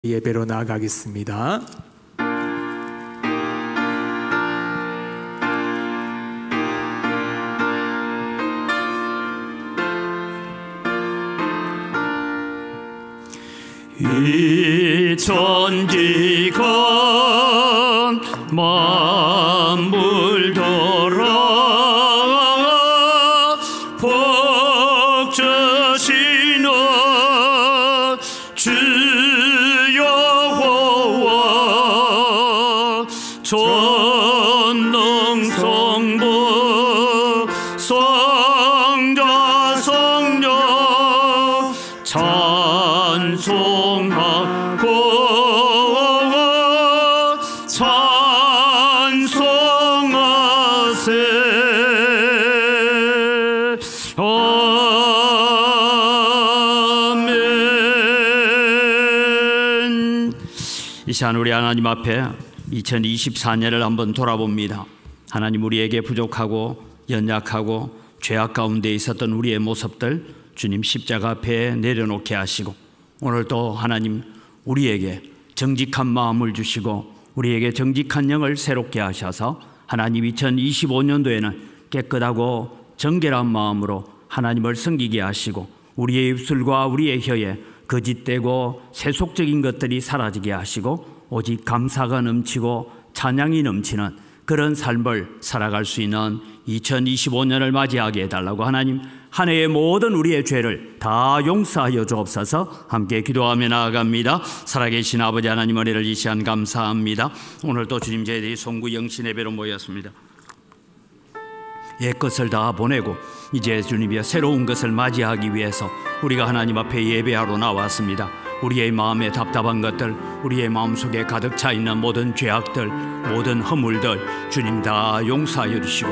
예배로 나아가겠습니다. 이 천지건 만물 돌아 복주시는 주여호와 전능성부 성자 성령 찬송하고 찬송하세. 아멘. 이 시간 우리 하나님 앞에 2024년을 한번 돌아봅니다. 하나님, 우리에게 부족하고 연약하고 죄악 가운데 있었던 우리의 모습들 주님 십자가 앞에 내려놓게 하시고, 오늘도 하나님 우리에게 정직한 마음을 주시고 우리에게 정직한 영을 새롭게 하셔서 하나님 2025년도에는 깨끗하고 정결한 마음으로 하나님을 섬기게 하시고, 우리의 입술과 우리의 혀에 거짓되고 세속적인 것들이 사라지게 하시고 오직 감사가 넘치고 찬양이 넘치는 그런 삶을 살아갈 수 있는 2025년을 맞이하게 해달라고 하나님, 한 해의 모든 우리의 죄를 다 용서하여 주옵소서. 함께 기도하며 나아갑니다. 살아계신 아버지 하나님, 은혜를 이 시간 감사합니다. 오늘도 주님 저희들이 송구 영신 예배로 모였습니다. 옛것을 다 보내고 이제 주님이여 새로운 것을 맞이하기 위해서 우리가 하나님 앞에 예배하러 나왔습니다. 우리의 마음에 답답한 것들, 우리의 마음속에 가득 차 있는 모든 죄악들, 모든 허물들 주님 다 용서하여 주시고,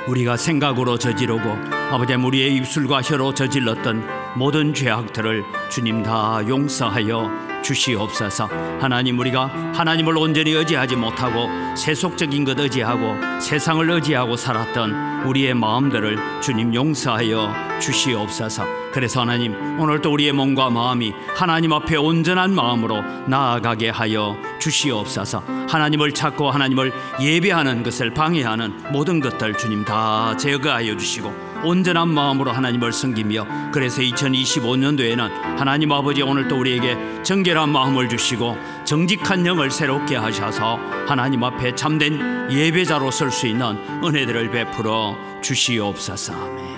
우리가 생각으로 저지르고 아버지 우리의 입술과 혀로 저질렀던 모든 죄악들을 주님 다 용서하여 주시옵소서. 하나님, 우리가 하나님을 온전히 의지하지 못하고 세속적인 것 의지하고 세상을 의지하고 살았던 우리의 마음들을 주님 용서하여 주시옵소서. 그래서 하나님, 오늘도 우리의 몸과 마음이 하나님 앞에 온전한 마음으로 나아가게 하여 주시옵소서. 하나님을 찾고 하나님을 예배하는 것을 방해하는 모든 것들 주님 다 제거하여 주시고 온전한 마음으로 하나님을 섬기며, 그래서 2025년도에는 하나님 아버지 오늘도 우리에게 정결한 마음을 주시고 정직한 영을 새롭게 하셔서 하나님 앞에 참된 예배자로 설 수 있는 은혜들을 베풀어 주시옵소서. 아멘.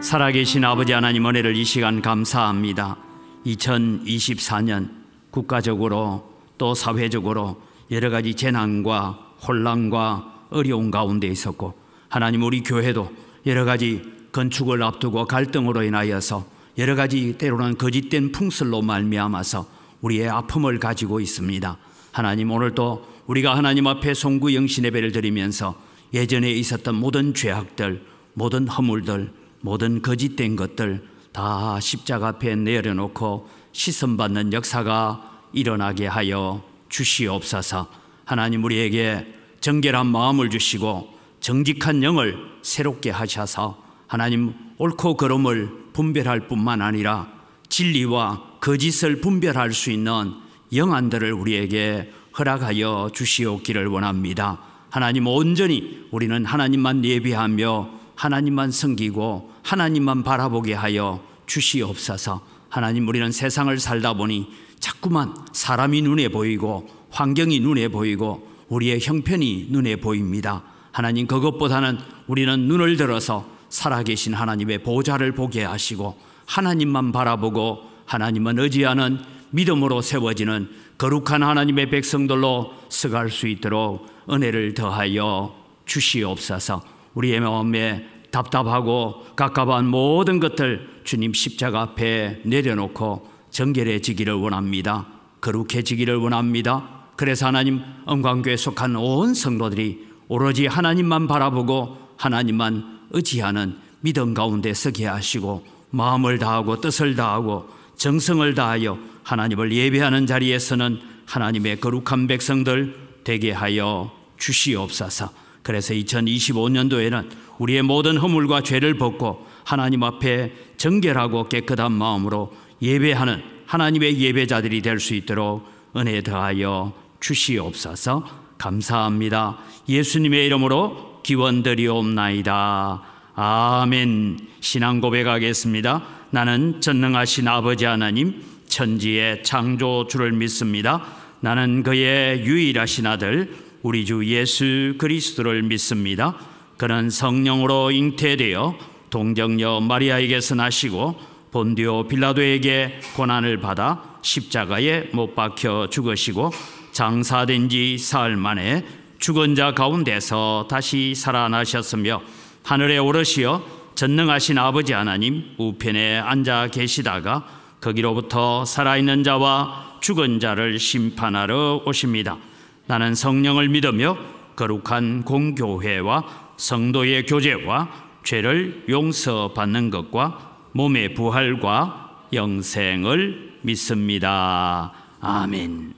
살아계신 아버지 하나님, 은혜를 이 시간 감사합니다. 2024년 국가적으로 또 사회적으로 여러 가지 재난과 혼란과 어려운 가운데 있었고, 하나님 우리 교회도 여러 가지 건축을 앞두고 갈등으로 인하여서 여러 가지 때로는 거짓된 풍설로 말미암아서 우리의 아픔을 가지고 있습니다. 하나님, 오늘도 우리가 하나님 앞에 송구 영신 예배를 드리면서 예전에 있었던 모든 죄악들, 모든 허물들, 모든 거짓된 것들 다 십자가 앞에 내려놓고 시선받는 역사가 일어나게 하여 주시옵소서. 하나님, 우리에게 정결한 마음을 주시고 정직한 영을 새롭게 하셔서 하나님 옳고 그름을 분별할 뿐만 아니라 진리와 거짓을 분별할 수 있는 영안들을 우리에게 허락하여 주시옵기를 원합니다. 하나님, 온전히 우리는 하나님만 예배하며 하나님만 섬기고 하나님만 바라보게 하여 주시옵소서. 하나님, 우리는 세상을 살다 보니 자꾸만 사람이 눈에 보이고 환경이 눈에 보이고 우리의 형편이 눈에 보입니다. 하나님, 그것보다는 우리는 눈을 들어서 살아계신 하나님의 보좌를 보게 하시고 하나님만 바라보고 하나님만 의지하는 믿음으로 세워지는 거룩한 하나님의 백성들로 서갈 수 있도록 은혜를 더하여 주시옵소서. 우리의 마음에 답답하고 갑갑한 모든 것들 주님 십자가 앞에 내려놓고 정결해지기를 원합니다. 거룩해지기를 원합니다. 그래서 하나님, 은광교회에 속한 온 성도들이 오로지 하나님만 바라보고 하나님만 의지하는 믿음 가운데 서게 하시고 마음을 다하고 뜻을 다하고 정성을 다하여 하나님을 예배하는 자리에서는 하나님의 거룩한 백성들 되게 하여 주시옵소서. 그래서 2025년도에는 우리의 모든 허물과 죄를 벗고 하나님 앞에 정결하고 깨끗한 마음으로 예배하는 하나님의 예배자들이 될 수 있도록 은혜 더하여 주시옵소서. 감사합니다. 예수님의 이름으로 기원드리옵나이다. 아멘. 신앙 고백하겠습니다. 나는 전능하신 아버지 하나님, 천지의 창조주를 믿습니다. 나는 그의 유일하신 아들 우리 주 예수 그리스도를 믿습니다. 그는 성령으로 잉태되어 동정녀 마리아에게서 나시고 본디오 빌라도에게 고난을 받아 십자가에 못 박혀 죽으시고 장사된 지 사흘 만에 죽은 자 가운데서 다시 살아나셨으며 하늘에 오르시어 전능하신 아버지 하나님 우편에 앉아 계시다가 거기로부터 살아있는 자와 죽은 자를 심판하러 오십니다. 나는 성령을 믿으며 거룩한 공교회와 성도의 교제와 죄를 용서받는 것과 몸의 부활과 영생을 믿습니다. 아멘.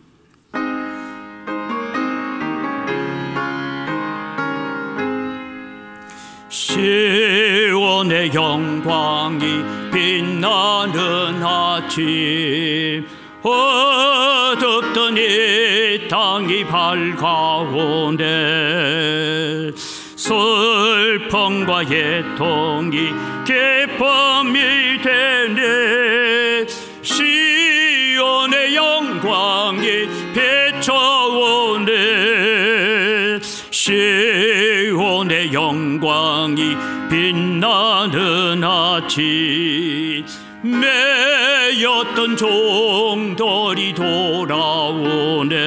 시온의 영광이 빛나는 아침, 어둡던 이 땅이 밝아오네. 슬픔과 애통이 기쁨이 되네. 시온의 영광이 비춰오네. 시온의 영광이 빛나는 아침, 매였던 종들이 돌아오네.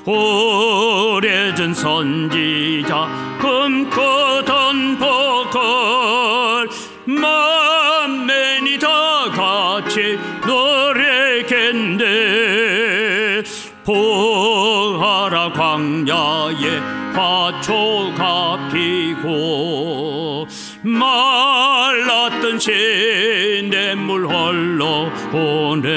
오래전 선지자 꿈꾸던 복을 만민이 다 같이 노래겠네. 보아라 광야에 화초가 피고 말랐던 시냇물 흘러오네.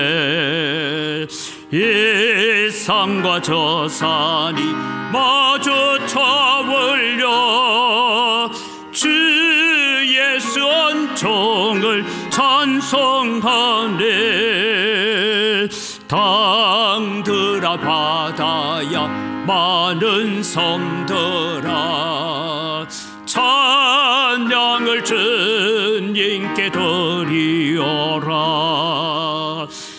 이 산과 저 산이 마주 차올려 주 예수 은총을 찬송하네. 당들아 바다야 많은 섬들아 찬양을 주님께 드리어라.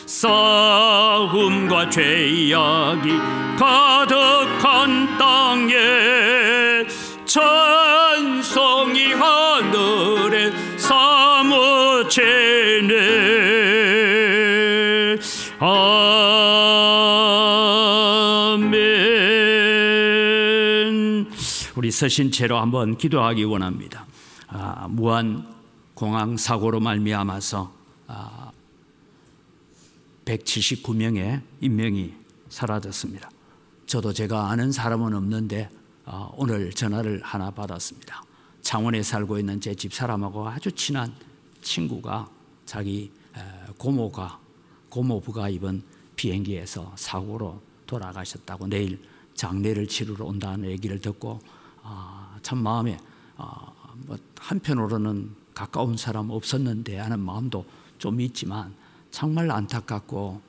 싸움과 죄악이 가득한 땅에 찬송이 하늘에 사무치네. 아멘. 우리 서신 채로 한번 기도하기 원합니다. 무한 공항 사고로 말미암아서 179명의 인명이 사라졌습니다. 저도 제가 아는 사람은 없는데 오늘 전화를 하나 받았습니다. 창원에 살고 있는 제 집사람하고 아주 친한 친구가 자기 고모부가 이번 비행기에서 사고로 돌아가셨다고 내일 장례를 치르러 온다는 얘기를 듣고 참 마음에 한편으로는 가까운 사람 없었는데 하는 마음도 좀 있지만 정말 안타깝고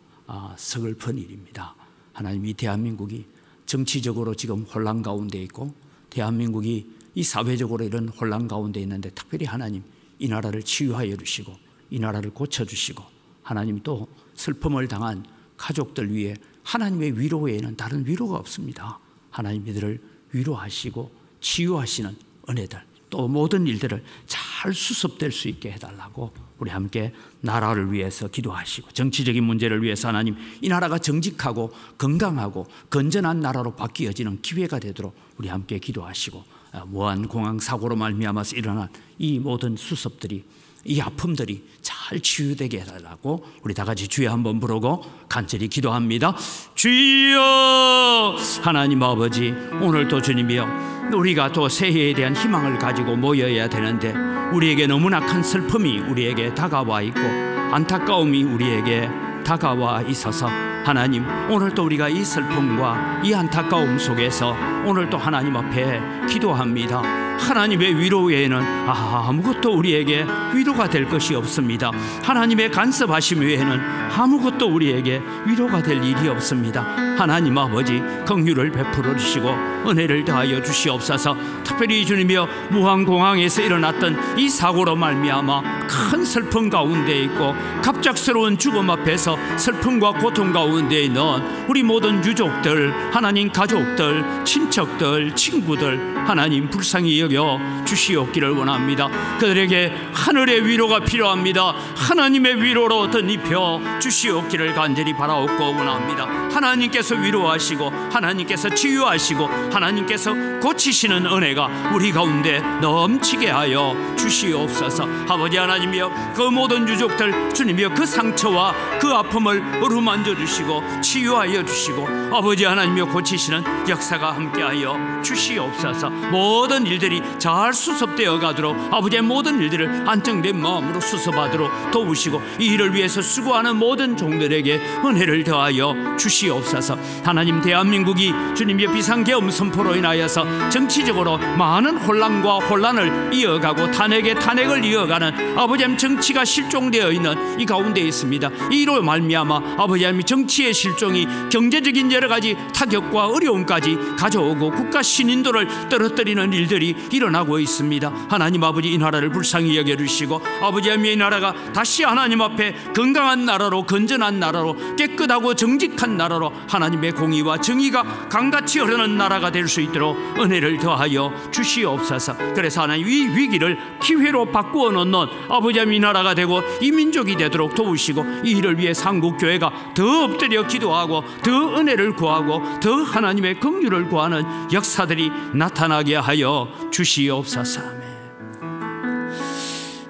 서글픈 일입니다. 하나님, 이 대한민국이 정치적으로 지금 혼란 가운데 있고 대한민국이 이 사회적으로 이런 혼란 가운데 있는데 특별히 하나님 이 나라를 치유하여 주시고 이 나라를 고쳐주시고 하나님 또 슬픔을 당한 가족들 위해 하나님의 위로 외에는 다른 위로가 없습니다. 하나님 이들을 위로하시고 치유하시는 은혜들 또 모든 일들을 잘 수습될 수 있게 해달라고 우리 함께 나라를 위해서 기도하시고 정치적인 문제를 위해서 하나님 이 나라가 정직하고 건강하고 건전한 나라로 바뀌어지는 기회가 되도록 우리 함께 기도하시고 무한공항 사고로 말미암아서 일어난 이 모든 수습들이 이 아픔들이 잘 치유되게 해달라고 우리 다 같이 주여 한번 부르고 간절히 기도합니다. 주여 하나님 아버지, 오늘도 주님이여 우리가 또 새해에 대한 희망을 가지고 모여야 되는데 우리에게 너무나 큰 슬픔이 우리에게 다가와 있고 안타까움이 우리에게 다가와 있어서 하나님 오늘도 우리가 이 슬픔과 이 안타까움 속에서 오늘도 하나님 앞에 기도합니다. 하나님의 위로 외에는 아무것도 우리에게 위로가 될 것이 없습니다. 하나님의 간섭하심 외에는 아무것도 우리에게 위로가 될 일이 없습니다. 하나님 아버지 긍휼을 베풀어 주시고 은혜를 더하여 주시옵소서. 특별히 주님이여 무한공항에서 일어났던 이 사고로 말미암아 큰 슬픔 가운데 있고 갑작스러운 죽음 앞에서 슬픔과 고통 가운데 있는 우리 모든 유족들, 하나님 가족들, 친척들, 친구들 하나님 불쌍히 여겨 주시옵기를 원합니다. 그들에게 하늘의 위로가 필요합니다. 하나님의 위로로 덧입혀 주시옵기를 간절히 바라옵고 원합니다. 하나님께서 위로하시고 하나님께서 치유하시고 하나님께서 고치시는 은혜가 우리 가운데 넘치게 하여 주시옵소서. 아버지 하나님이여 그 모든 유족들 주님이여 그 상처와 그 아픔을 어루만져 주시고 치유하여 주시고 아버지 하나님이여 고치시는 역사가 함께하여 주시옵소서. 모든 일들이 잘 수습되어 가도록 아버지의 모든 일들을 안정된 마음으로 수습하도록 도우시고 이 일을 위해서 수고하는 모든 종들에게 은혜를 더하여 주시옵소서. 하나님 대한민국이 주님의 비상계엄 선포로 인하여서 정치적으로 많은 혼란을 이어가고 탄핵에 탄핵을 이어가는 아버지 하나님 정치가 실종되어 있는 이 가운데 있습니다. 이로 말미암아 아버지 하나님 정치의 실종이 경제적인 여러 가지 타격과 어려움까지 가져오고 국가 신인도를 떨어뜨리는 일들이 일어나고 있습니다. 하나님 아버지 이 나라를 불쌍히 여겨주시고 아버지 하나님 이 나라가 다시 하나님 앞에 건강한 나라로 건전한 나라로 깨끗하고 정직한 나라로 하나님의 공의와 정의가 강같이 흐르는 나라가 될 수 있도록 은혜를 더하여 주시옵소서. 그래서 하나님 이 위기를 기회로 바꾸어 놓는 아버지 하나님 이 나라가 되고 이 민족이 되도록 도우시고 이 일을 위해 한국교회가 더 엎드려 기도하고 더 은혜를 구하고 더 하나님의 긍휼을 구하는 역사들이 나타나게 하여 주시옵소서.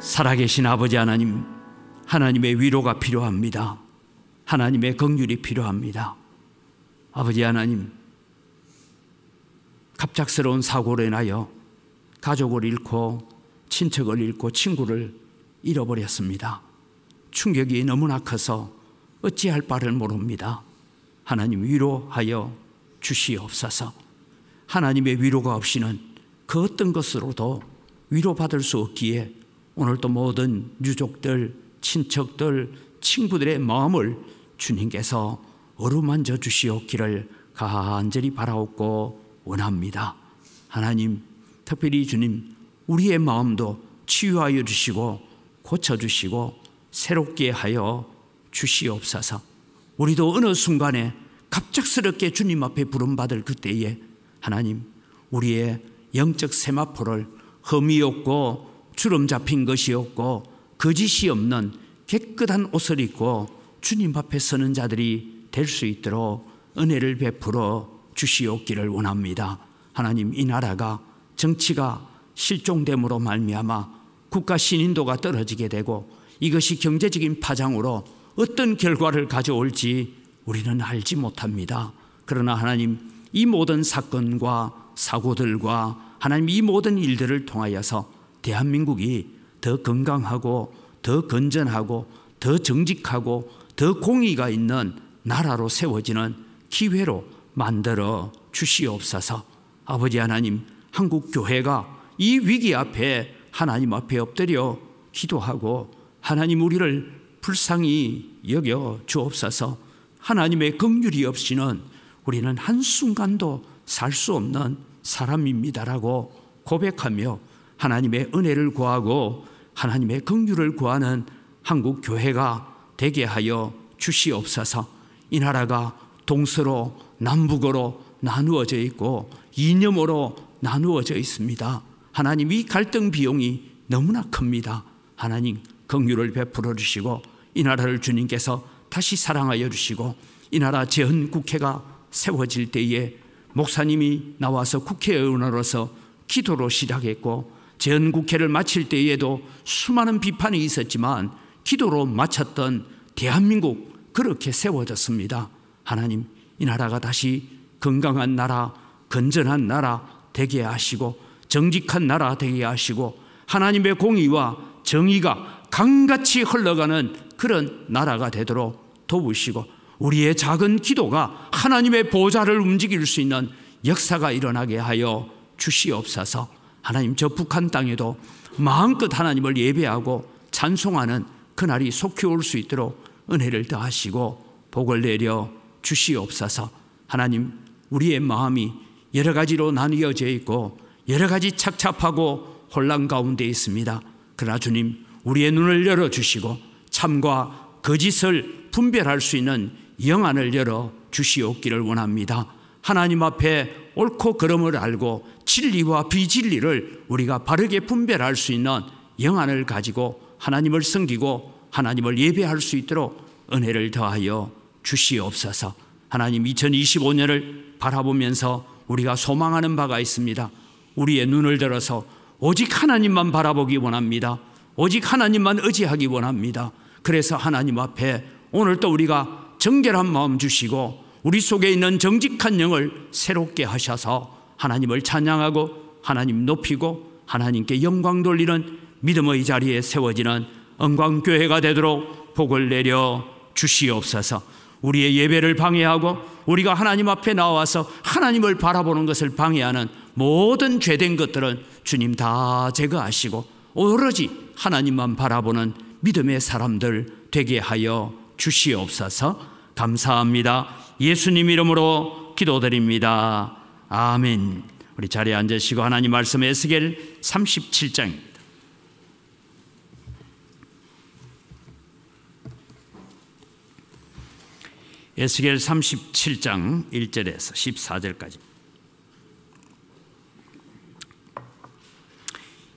살아계신 아버지 하나님, 하나님의 위로가 필요합니다. 하나님의 긍휼이 필요합니다. 아버지 하나님, 갑작스러운 사고로 인하여 가족을 잃고 친척을 잃고 친구를 잃어버렸습니다. 충격이 너무나 커서 어찌할 바를 모릅니다. 하나님 위로하여 주시옵소서. 하나님의 위로가 없이는 그 어떤 것으로도 위로받을 수 없기에 오늘도 모든 유족들, 친척들, 친구들의 마음을 주님께서 어루만져 주시옵기를 간절히 바라옵고 원합니다. 하나님, 특별히 주님, 우리의 마음도 치유하여 주시고 고쳐주시고 새롭게 하여 주시옵소서. 우리도 어느 순간에 갑작스럽게 주님 앞에 부름받을 그때에 하나님, 우리의 영적 세마포를 흠이 없고 주름 잡힌 것이 없고 거짓이 없는 깨끗한 옷을 입고 주님 앞에 서는 자들이 될 수 있도록 은혜를 베풀어 주시옵기를 원합니다. 하나님, 이 나라가 정치가 실종됨으로 말미암아 국가 신인도가 떨어지게 되고 이것이 경제적인 파장으로 어떤 결과를 가져올지 우리는 알지 못합니다. 그러나 하나님, 이 모든 사건과 사고들과 하나님 이 모든 일들을 통하여서 대한민국이 더 건강하고 더 건전하고 더 정직하고 더 공의가 있는 나라로 세워지는 기회로 만들어 주시옵소서. 아버지 하나님, 한국 교회가 이 위기 앞에 하나님 앞에 엎드려 기도하고 하나님 우리를 불쌍히 여겨 주옵소서. 하나님의 긍휼이 없이는 우리는 한순간도 살 수 없는 사람입니다라고 고백하며 하나님의 은혜를 구하고 하나님의 긍휼을 구하는 한국 교회가 되게 하여 주시옵소서. 이 나라가 동서로 남북으로 나누어져 있고 이념으로 나누어져 있습니다. 하나님, 이 갈등 비용이 너무나 큽니다. 하나님, 긍휼을 베풀어 주시고 이 나라를 주님께서 다시 사랑하여 주시고 이 나라 재헌국회가 세워질 때에 목사님이 나와서 국회의원으로서 기도로 시작했고 재헌국회를 마칠 때에도 수많은 비판이 있었지만 기도로 마쳤던 대한민국 그렇게 세워졌습니다. 하나님, 이 나라가 다시 건강한 나라, 건전한 나라 되게 하시고 정직한 나라 되게 하시고 하나님의 공의와 정의가 강같이 흘러가는 그런 나라가 되도록 도우시고 우리의 작은 기도가 하나님의 보좌를 움직일 수 있는 역사가 일어나게 하여 주시옵소서. 하나님 저 북한 땅에도 마음껏 하나님을 예배하고 찬송하는 그날이 속히 올 수 있도록 은혜를 더하시고 복을 내려 주시옵소서. 하나님, 우리의 마음이 여러 가지로 나뉘어져 있고 여러 가지 착잡하고 혼란 가운데 있습니다. 그러나 주님, 우리의 눈을 열어주시고 참과 거짓을 분별할 수 있는 영안을 열어 주시옵기를 원합니다. 하나님 앞에 옳고 그름을 알고 진리와 비진리를 우리가 바르게 분별할 수 있는 영안을 가지고 하나님을 섬기고 하나님을 예배할 수 있도록 은혜를 더하여 주시옵소서. 하나님, 2025년을 바라보면서 우리가 소망하는 바가 있습니다. 우리의 눈을 들어서 오직 하나님만 바라보기 원합니다. 오직 하나님만 의지하기 원합니다. 그래서 하나님 앞에 오늘 또 우리가 정결한 마음 주시고 우리 속에 있는 정직한 영을 새롭게 하셔서 하나님을 찬양하고 하나님 높이고 하나님께 영광 돌리는 믿음의 자리에 세워지는 영광교회가 되도록 복을 내려 주시옵소서. 우리의 예배를 방해하고 우리가 하나님 앞에 나와서 하나님을 바라보는 것을 방해하는 모든 죄된 것들은 주님 다 제거하시고 오로지 하나님만 바라보는 믿음의 사람들 되게 하여 주시옵소서. 감사합니다. 예수님 이름으로 기도드립니다. 아멘. 우리 자리에 앉으시고 하나님 말씀 에스겔 37장입니다. 에스겔 37장 1절에서 14절까지.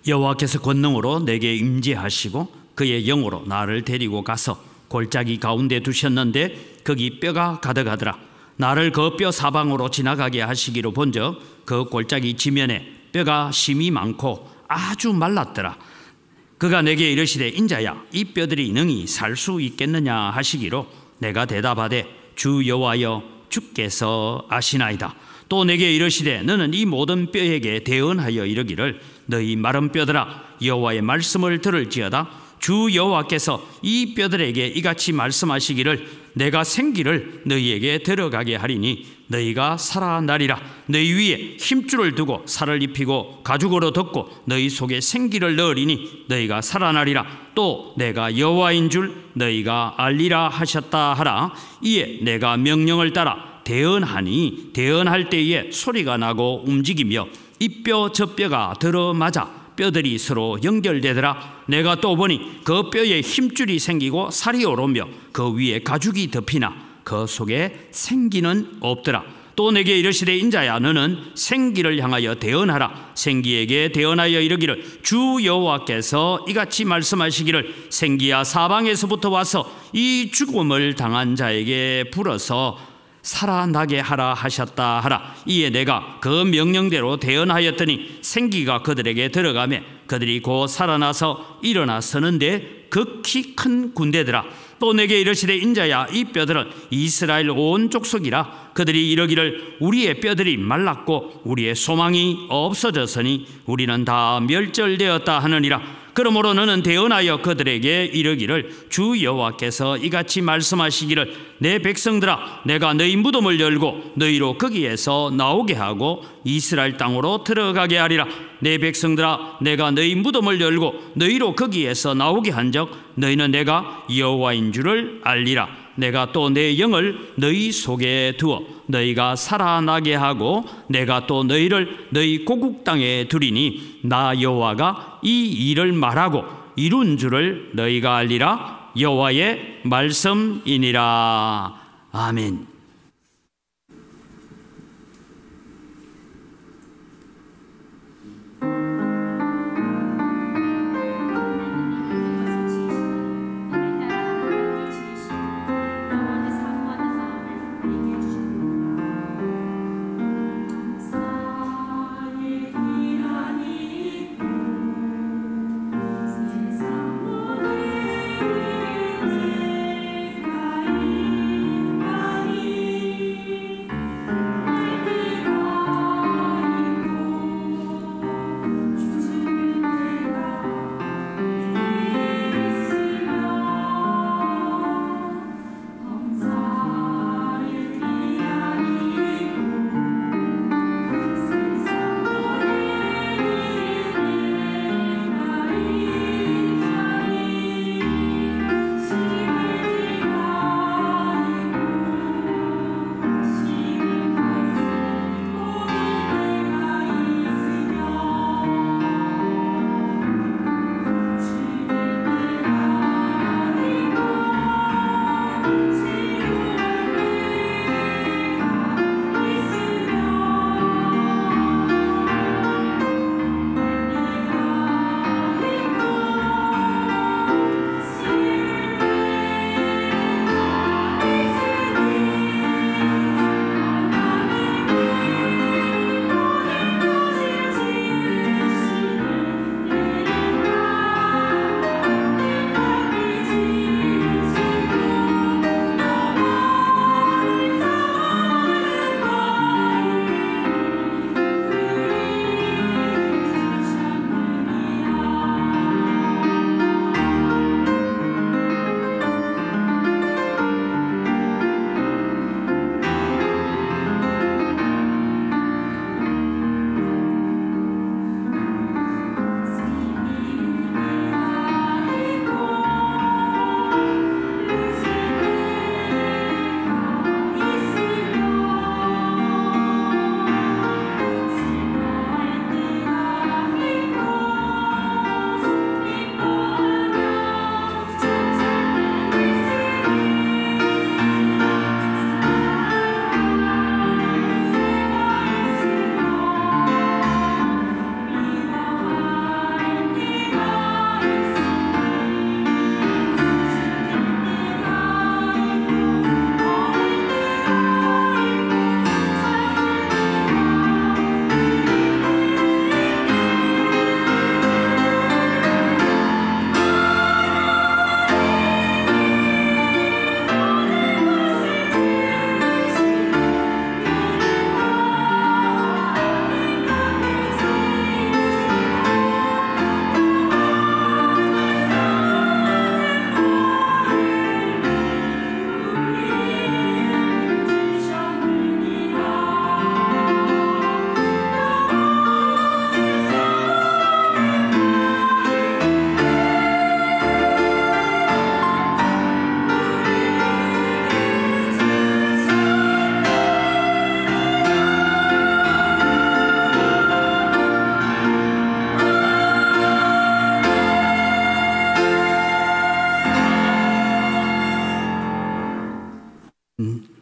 여호와께서 권능으로 내게 임재하시고 그의 영으로 나를 데리고 가서 골짜기 가운데 두셨는데 거기 뼈가 가득하더라. 나를 그 뼈 사방으로 지나가게 하시기로 본즉 그 골짜기 지면에 뼈가 심이 많고 아주 말랐더라. 그가 내게 이르시되 인자야, 이 뼈들이 능히 살 수 있겠느냐 하시기로 내가 대답하되 주 여호와여, 주께서 아시나이다. 또 내게 이르시되 너는 이 모든 뼈에게 대언하여 이르기를 너희 마른 뼈들아, 여호와의 말씀을 들을지어다. 주 여호와께서 이 뼈들에게 이같이 말씀하시기를 내가 생기를 너희에게 들어가게 하리니 너희가 살아나리라. 너희 위에 힘줄을 두고 살을 입히고 가죽으로 덮고 너희 속에 생기를 넣으리니 너희가 살아나리라. 또 내가 여호와인 줄 너희가 알리라 하셨다 하라. 이에 내가 명령을 따라 대언하니 대언할 때에 소리가 나고 움직이며 이 뼈 저 뼈가 들어맞아 뼈들이 서로 연결되더라. 내가 또 보니 그 뼈에 힘줄이 생기고 살이 오르며 그 위에 가죽이 덮이나 그 속에 생기는 없더라. 또 내게 이르시되 인자야, 너는 생기를 향하여 대언하라. 생기에게 대언하여 이르기를 주 여호와께서 이같이 말씀하시기를 생기야, 사방에서부터 와서 이 죽음을 당한 자에게 불어서 살아나게 하라 하셨다 하라. 이에 내가 그 명령대로 대언하였더니 생기가 그들에게 들어가매 그들이 곧 살아나서 일어나 서는데 극히 큰 군대더라. 또 내게 이르시되 인자야, 이 뼈들은 이스라엘 온 족속이라. 그들이 이르기를 우리의 뼈들이 말랐고 우리의 소망이 없어졌으니 우리는 다 멸절되었다 하느니라. 그러므로 너는 대언하여 그들에게 이르기를 주 여호와께서 이같이 말씀하시기를 내 백성들아, 내가 너희 무덤을 열고 너희로 거기에서 나오게 하고 이스라엘 땅으로 들어가게 하리라. 내 백성들아, 내가 너희 무덤을 열고 너희로 거기에서 나오게 한즉 너희는 내가 여호와인 줄을 알리라. 내가 또 내 영을 너희 속에 두어 너희가 살아나게 하고 내가 또 너희를 너희 고국 땅에 두리니 나 여호와가 이 일을 말하고 이룬 줄을 너희가 알리라. 여호와의 말씀이니라. 아멘. Amen.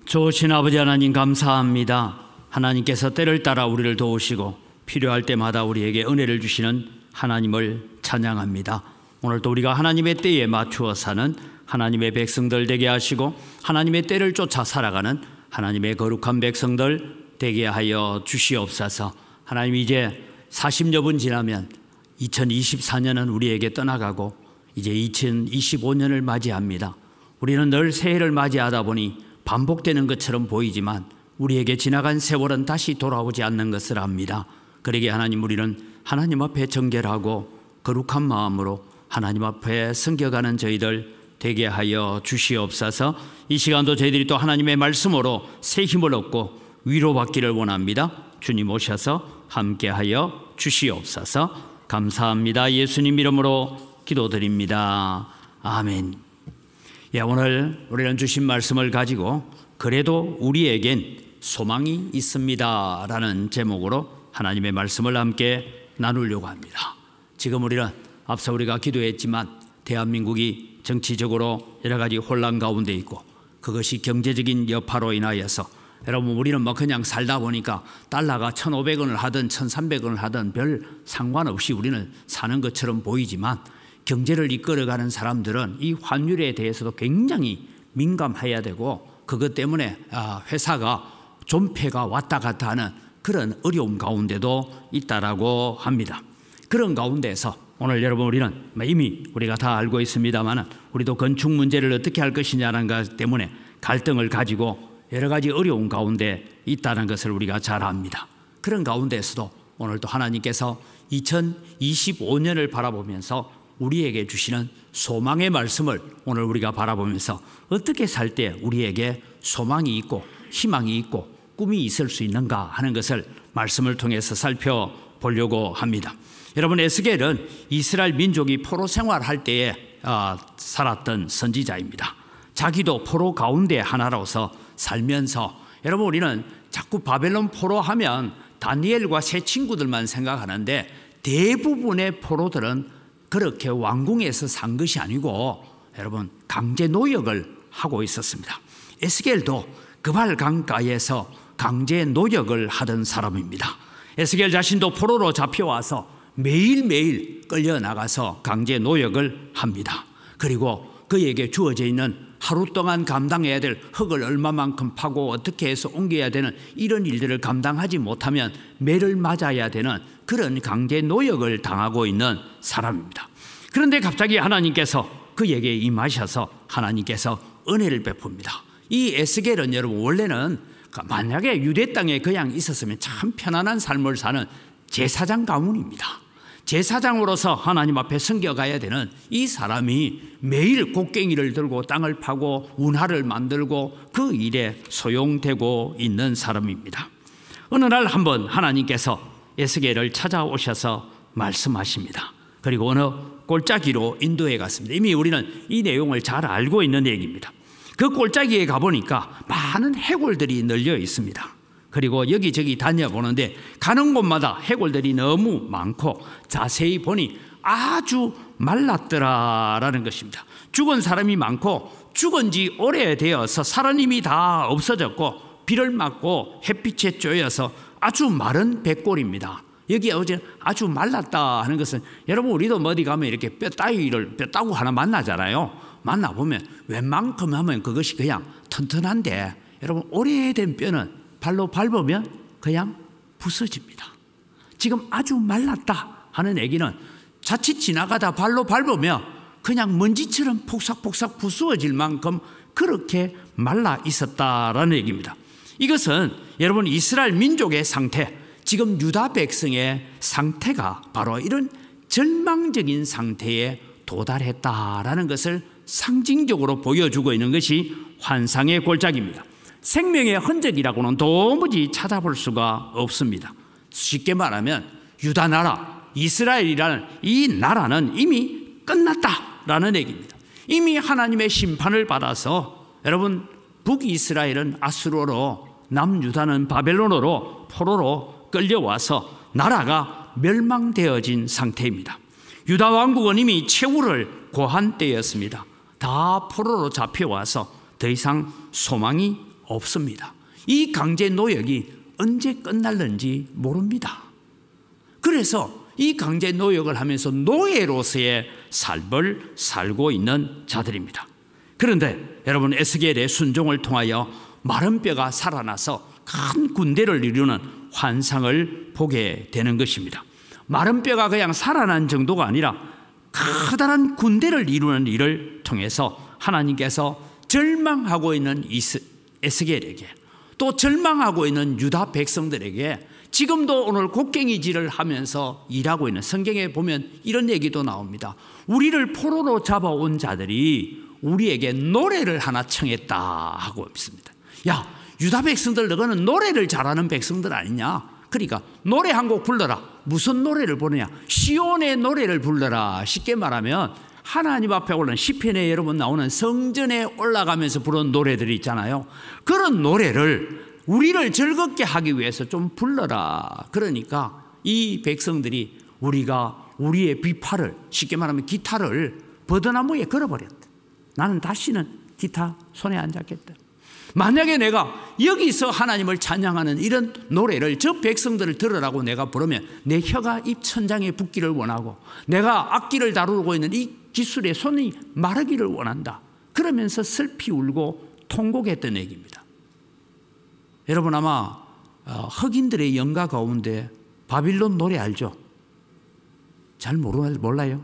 좋으신 아버지 하나님 감사합니다. 하나님께서 때를 따라 우리를 도우시고 필요할 때마다 우리에게 은혜를 주시는 하나님을 찬양합니다. 오늘도 우리가 하나님의 때에 맞추어 사는 하나님의 백성들 되게 하시고 하나님의 때를 쫓아 살아가는 하나님의 거룩한 백성들 되게 하여 주시옵소서. 하나님, 이제 40여 분 지나면 2024년은 우리에게 떠나가고 이제 2025년을 맞이합니다. 우리는 늘 새해를 맞이하다 보니 반복되는 것처럼 보이지만 우리에게 지나간 세월은 다시 돌아오지 않는 것을 압니다. 그러기에 하나님, 우리는 하나님 앞에 정결하고 거룩한 마음으로 하나님 앞에 섬겨가는 저희들 되게 하여 주시옵소서. 이 시간도 저희들이 또 하나님의 말씀으로 새 힘을 얻고 위로받기를 원합니다. 주님 오셔서 함께하여 주시옵소서. 감사합니다. 예수님 이름으로 기도드립니다. 아멘. 오늘 우리는 주신 말씀을 가지고 그래도 우리에겐 소망이 있습니다 라는 제목으로 하나님의 말씀을 함께 나누려고 합니다. 지금 우리는 앞서 우리가 기도했지만 대한민국이 정치적으로 여러 가지 혼란 가운데 있고 그것이 경제적인 여파로 인하여서 여러분, 우리는 그냥 살다 보니까 달러가 1,500원을 하든 1,300원을 하든 별 상관없이 우리는 사는 것처럼 보이지만 경제를 이끌어가는 사람들은 이 환율에 대해서도 굉장히 민감해야 되고 그것 때문에 회사가 존폐가 왔다 갔다 하는 그런 어려움 가운데도 있다라고 합니다. 그런 가운데서 오늘 여러분, 우리는 이미 우리가 다 알고 있습니다만 우리도 건축 문제를 어떻게 할 것이냐는 것 때문에 갈등을 가지고 여러 가지 어려운 가운데 있다는 것을 우리가 잘 압니다. 그런 가운데서도 오늘도 하나님께서 2025년을 바라보면서 우리에게 주시는 소망의 말씀을 오늘 우리가 바라보면서 어떻게 살 때 우리에게 소망이 있고 희망이 있고 꿈이 있을 수 있는가 하는 것을 말씀을 통해서 살펴보려고 합니다. 여러분, 에스겔은 이스라엘 민족이 포로 생활할 때에 살았던 선지자입니다. 자기도 포로 가운데 하나로서 살면서 여러분, 우리는 자꾸 바벨론 포로 하면 다니엘과 세 친구들만 생각하는데 대부분의 포로들은 그렇게 왕궁에서 산 것이 아니고 여러분, 강제 노역을 하고 있었습니다. 에스겔도 그발 강가에서 강제 노역을 하던 사람입니다. 에스겔 자신도 포로로 잡혀와서 매일매일 끌려나가서 강제 노역을 합니다. 그리고 그에게 주어져 있는 하루 동안 감당해야 될 흙을 얼마만큼 파고 어떻게 해서 옮겨야 되는 이런 일들을 감당하지 못하면 매를 맞아야 되는 그런 강제 노역을 당하고 있는 사람입니다. 그런데 갑자기 하나님께서 그에게 임하셔서 하나님께서 은혜를 베풉니다. 이 에스겔은 여러분, 원래는 만약에 유대 땅에 그냥 있었으면 참 편안한 삶을 사는 제사장 가문입니다. 제사장으로서 하나님 앞에 섬겨가야 되는 이 사람이 매일 곡괭이를 들고 땅을 파고 운하를 만들고 그 일에 소용되고 있는 사람입니다. 어느 날 한번 하나님께서 에스겔을 찾아오셔서 말씀하십니다. 그리고 어느 골짜기로 인도해 갔습니다. 이미 우리는 이 내용을 잘 알고 있는 얘기입니다. 그 골짜기에 가보니까 많은 해골들이 널려 있습니다. 그리고 여기저기 다녀보는데 가는 곳마다 해골들이 너무 많고 자세히 보니 아주 말랐더라라는 것입니다. 죽은 사람이 많고 죽은 지 오래되어서 살은 이미 다 없어졌고 비를 맞고 햇빛에 쬐여서 아주 마른 백골입니다. 여기 어제 아주 말랐다 하는 것은 여러분, 우리도 어디 가면 이렇게 뼈따구 하나 만나잖아요. 만나보면 웬만큼 하면 그것이 그냥 튼튼한데 여러분, 오래된 뼈는 발로 밟으면 그냥 부서집니다. 지금 아주 말랐다 하는 얘기는 자칫 지나가다 발로 밟으면 그냥 먼지처럼 폭삭폭삭 부수어질 만큼 그렇게 말라 있었다라는 얘기입니다. 이것은 여러분, 이스라엘 민족의 상태, 지금 유다 백성의 상태가 바로 이런 절망적인 상태에 도달했다라는 것을 상징적으로 보여주고 있는 것이 환상의 골짜기입니다. 생명의 흔적이라고는 도무지 찾아볼 수가 없습니다. 쉽게 말하면 유다 나라, 이스라엘이라는 이 나라는 이미 끝났다라는 얘기입니다. 이미 하나님의 심판을 받아서 여러분, 북이스라엘은 아수르로, 남유다는 바벨론으로 포로로 끌려와서 나라가 멸망되어진 상태입니다. 유다 왕국은 이미 최후를 고한 때였습니다. 다 포로로 잡혀와서 더 이상 소망이 없습니다. 이 강제 노역이 언제 끝날는지 모릅니다. 그래서 이 강제 노역을 하면서 노예로서의 삶을 살고 있는 자들입니다. 그런데 여러분, 에스겔의 순종을 통하여 마른 뼈가 살아나서 큰 군대를 이루는 환상을 보게 되는 것입니다. 마른 뼈가 그냥 살아난 정도가 아니라 커다란 군대를 이루는 일을 통해서 하나님께서 절망하고 있는 에스겔에게, 또 절망하고 있는 유다 백성들에게 지금도 오늘 곡괭이질을 하면서 일하고 있는, 성경에 보면 이런 얘기도 나옵니다. 우리를 포로로 잡아온 자들이 우리에게 노래를 하나 청했다 하고 있습니다. 야, 유다 백성들, 너희는 노래를 잘하는 백성들 아니냐? 그러니까 노래 한 곡 불러라. 무슨 노래를 부르냐? 시온의 노래를 불러라. 쉽게 말하면 하나님 앞에 올라온 시편에 여러분 나오는 성전에 올라가면서 부르는 노래들이 있잖아요. 그런 노래를 우리를 즐겁게 하기 위해서 좀 불러라. 그러니까 이 백성들이 우리가 우리의 비파를, 쉽게 말하면 기타를 버드나무에 걸어버렸다. 나는 다시는 기타 손에 안 잡겠다. 만약에 내가 여기서 하나님을 찬양하는 이런 노래를 저 백성들을 들으라고 내가 부르면 내 혀가 입천장에 붙기를 원하고, 내가 악기를 다루고 있는 이 기술에 손이 마르기를 원한다. 그러면서 슬피 울고 통곡했던 얘기입니다. 여러분, 아마 흑인들의 연가 가운데 바빌론 노래 알죠? 잘 몰라요?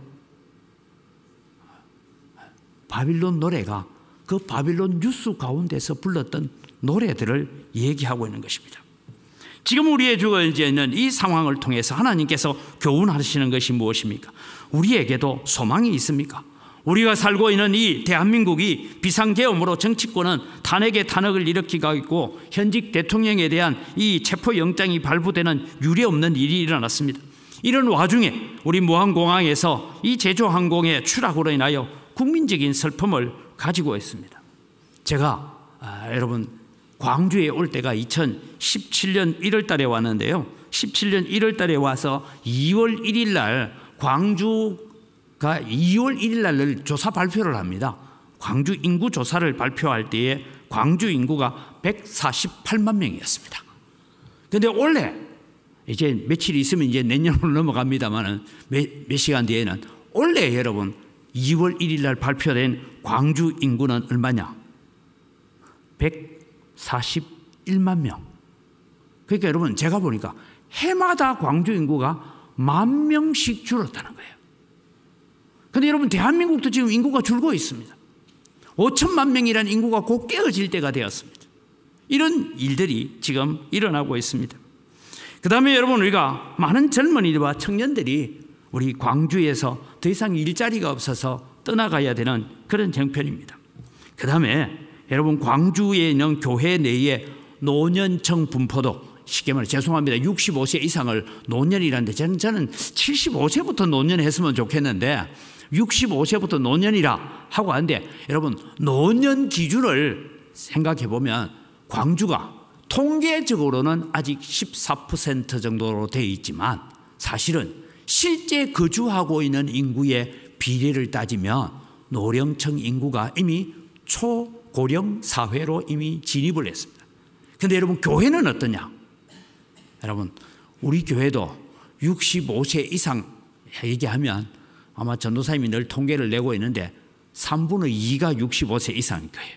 바빌론 노래가 그 바빌론 뉴스 가운데서 불렀던 노래들을 얘기하고 있는 것입니다. 지금 우리의 주어져 있는 이 상황을 통해서 하나님께서 교훈하시는 것이 무엇입니까? 우리에게도 소망이 있습니까? 우리가 살고 있는 이 대한민국이 비상계엄으로 정치권은 탄핵에 탄핵을 일으키고 있고, 현직 대통령에 대한 이 체포영장이 발부되는 유례없는 일이 일어났습니다. 이런 와중에 우리 무항공항에서 이 제주항공의 추락으로 인하여 국민적인 슬픔을 가지고 있습니다. 제가 여러분, 광주에 올 때가 2017년 1월 달에 왔는데요. 17년 1월 달에 와서 2월 1일 날 광주가 2월 1일 날 조사 발표를 합니다. 광주 인구 조사를 발표할 때에 광주 인구가 148만 명이었습니다. 그런데 원래 이제 며칠 있으면 이제 내년으로 넘어갑니다만 몇 시간 뒤에는 원래 여러분 2월 1일 날 발표된 광주 인구는 얼마냐? 141만 명. 그러니까 여러분, 제가 보니까 해마다 광주 인구가 10,000명씩 줄었다는 거예요. 그런데 여러분, 대한민국도 지금 인구가 줄고 있습니다. 5천만 명이라는 인구가 곧 깨어질 때가 되었습니다. 이런 일들이 지금 일어나고 있습니다. 그 다음에 여러분, 우리가 많은 젊은이들과 청년들이 우리 광주에서 더 이상 일자리가 없어서 떠나가야 되는 그런 형편입니다. 그 다음에 여러분, 광주에 있는 교회 내에 노년층 분포도, 쉽게 말해 죄송합니다, 65세 이상을 노년이라는데 저는 75세부터 노년했으면 좋겠는데 65세부터 노년이라 하고 하는데, 여러분 노년 기준을 생각해 보면 광주가 통계적으로는 아직 14% 정도로 되어 있지만 사실은 실제 거주하고 있는 인구의 비례를 따지면 노령층 인구가 이미 초고령 사회로 이미 진입을 했습니다. 그런데 여러분, 교회는 어떠냐? 여러분, 우리 교회도 65세 이상 얘기하면 아마 전도사님이 늘 통계를 내고 있는데 3분의 2가 65세 이상일 거예요.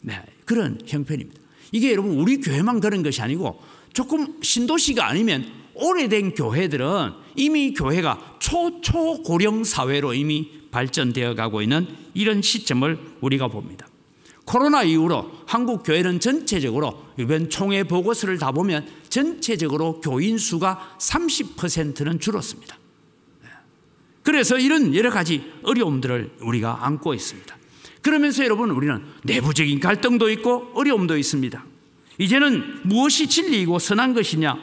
네, 그런 형편입니다. 이게 여러분, 우리 교회만 그런 것이 아니고 조금 신도시가 아니면 오래된 교회들은 이미 교회가 초고령 사회로 이미 발전되어 가고 있는 이런 시점을 우리가 봅니다. 코로나 이후로 한국 교회는 전체적으로 이번 총회 보고서를 다 보면 전체적으로 교인 수가 30%는 줄었습니다. 그래서 이런 여러 가지 어려움들을 우리가 안고 있습니다. 그러면서 여러분, 우리는 내부적인 갈등도 있고 어려움도 있습니다. 이제는 무엇이 진리이고 선한 것이냐,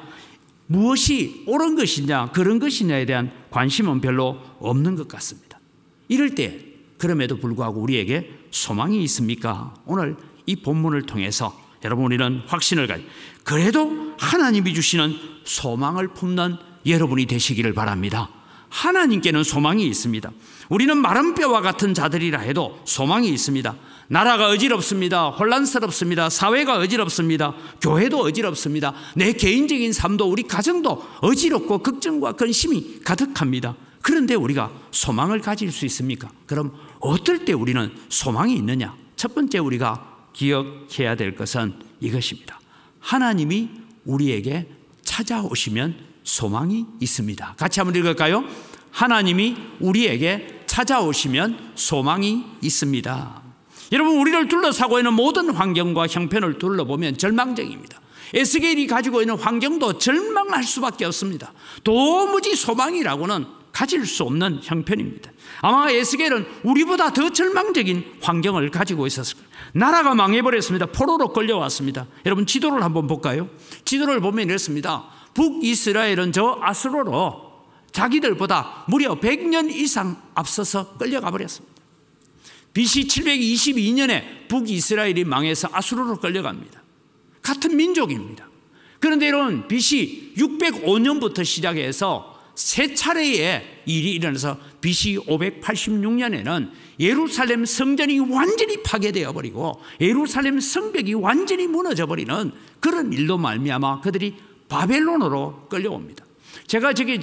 무엇이 옳은 것이냐, 그런 것이냐에 대한 관심은 별로 없는 것 같습니다. 이럴 때 그럼에도 불구하고 우리에게 소망이 있습니까? 오늘 이 본문을 통해서 여러분, 우리는 확신을 가지고 그래도 하나님이 주시는 소망을 품는 여러분이 되시기를 바랍니다. 하나님께는 소망이 있습니다. 우리는 마른 뼈와 같은 자들이라 해도 소망이 있습니다. 나라가 어지럽습니다. 혼란스럽습니다. 사회가 어지럽습니다. 교회도 어지럽습니다. 내 개인적인 삶도 우리 가정도 어지럽고 걱정과 근심이 가득합니다. 그런데 우리가 소망을 가질 수 있습니까? 그럼 어떨 때 우리는 소망이 있느냐? 첫 번째 우리가 기억해야 될 것은 이것입니다. 하나님이 우리에게 찾아오시면 소망이 있습니다. 같이 한번 읽을까요? 하나님이 우리에게 찾아오시면 소망이 있습니다. 여러분, 우리를 둘러싸고 있는 모든 환경과 형편을 둘러보면 절망적입니다. 에스겔이 가지고 있는 환경도 절망할 수밖에 없습니다. 도무지 소망이라고는 가질 수 없는 형편입니다. 아마 에스겔은 우리보다 더 절망적인 환경을 가지고 있었을 거예요. 나라가 망해버렸습니다. 포로로 끌려왔습니다. 여러분, 지도를 한번 볼까요? 지도를 보면 이렇습니다. 북이스라엘은 저 아수르로 자기들보다 무려 100년 이상 앞서서 끌려가 버렸습니다. BC 722년에 북이스라엘이 망해서 아수르로 끌려갑니다. 같은 민족입니다. 그런데 이런 BC 605년부터 시작해서 세 차례의 일이 일어나서 BC 586년에는 예루살렘 성전이 완전히 파괴되어 버리고 예루살렘 성벽이 완전히 무너져 버리는 그런 일로 말미암아 그들이 바벨론으로 끌려옵니다. 제가 저기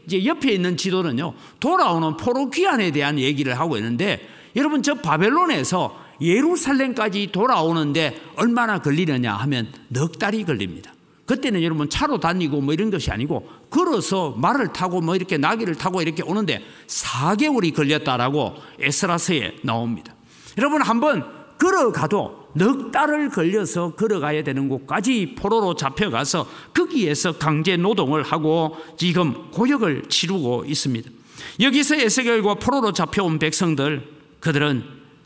이제 옆에 있는 지도는요, 돌아오는 포로 귀환에 대한 얘기를 하고 있는데, 여러분, 저 바벨론에서 예루살렘까지 돌아오는데 얼마나 걸리느냐 하면 넉 달이 걸립니다. 그때는 여러분 차로 다니고 뭐 이런 것이 아니고 걸어서 말을 타고 뭐 이렇게 나귀를 타고 이렇게 오는데 4개월이 걸렸다라고 에스라서에 나옵니다. 여러분, 한번 걸어가도 넉 달을 걸려서 걸어가야 되는 곳까지 포로로 잡혀가서 거기에서 강제 노동을 하고 지금 고역을 치르고 있습니다. 여기서 에스겔과 포로로 잡혀온 백성들, 그들은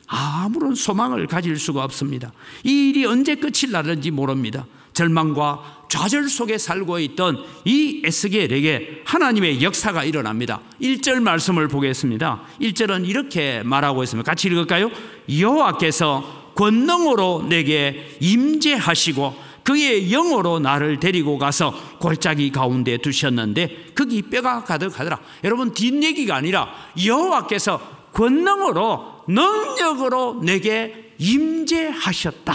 아무런 소망을 가질 수가 없습니다. 이 일이 언제 끝이 나는지 모릅니다. 절망과 좌절 속에 살고 있던 이 에스겔에게 하나님의 역사가 일어납니다. 1절 말씀을 보겠습니다. 1절은 이렇게 말하고 있습니다. 같이 읽을까요? 여호와께서 권능으로 내게 임재하시고 그의 영으로 나를 데리고 가서 골짜기 가운데 두셨는데 거기 뼈가 가득하더라. 여러분, 뒷얘기가 아니라 여호와께서 권능으로 능력으로 내게 임재하셨다.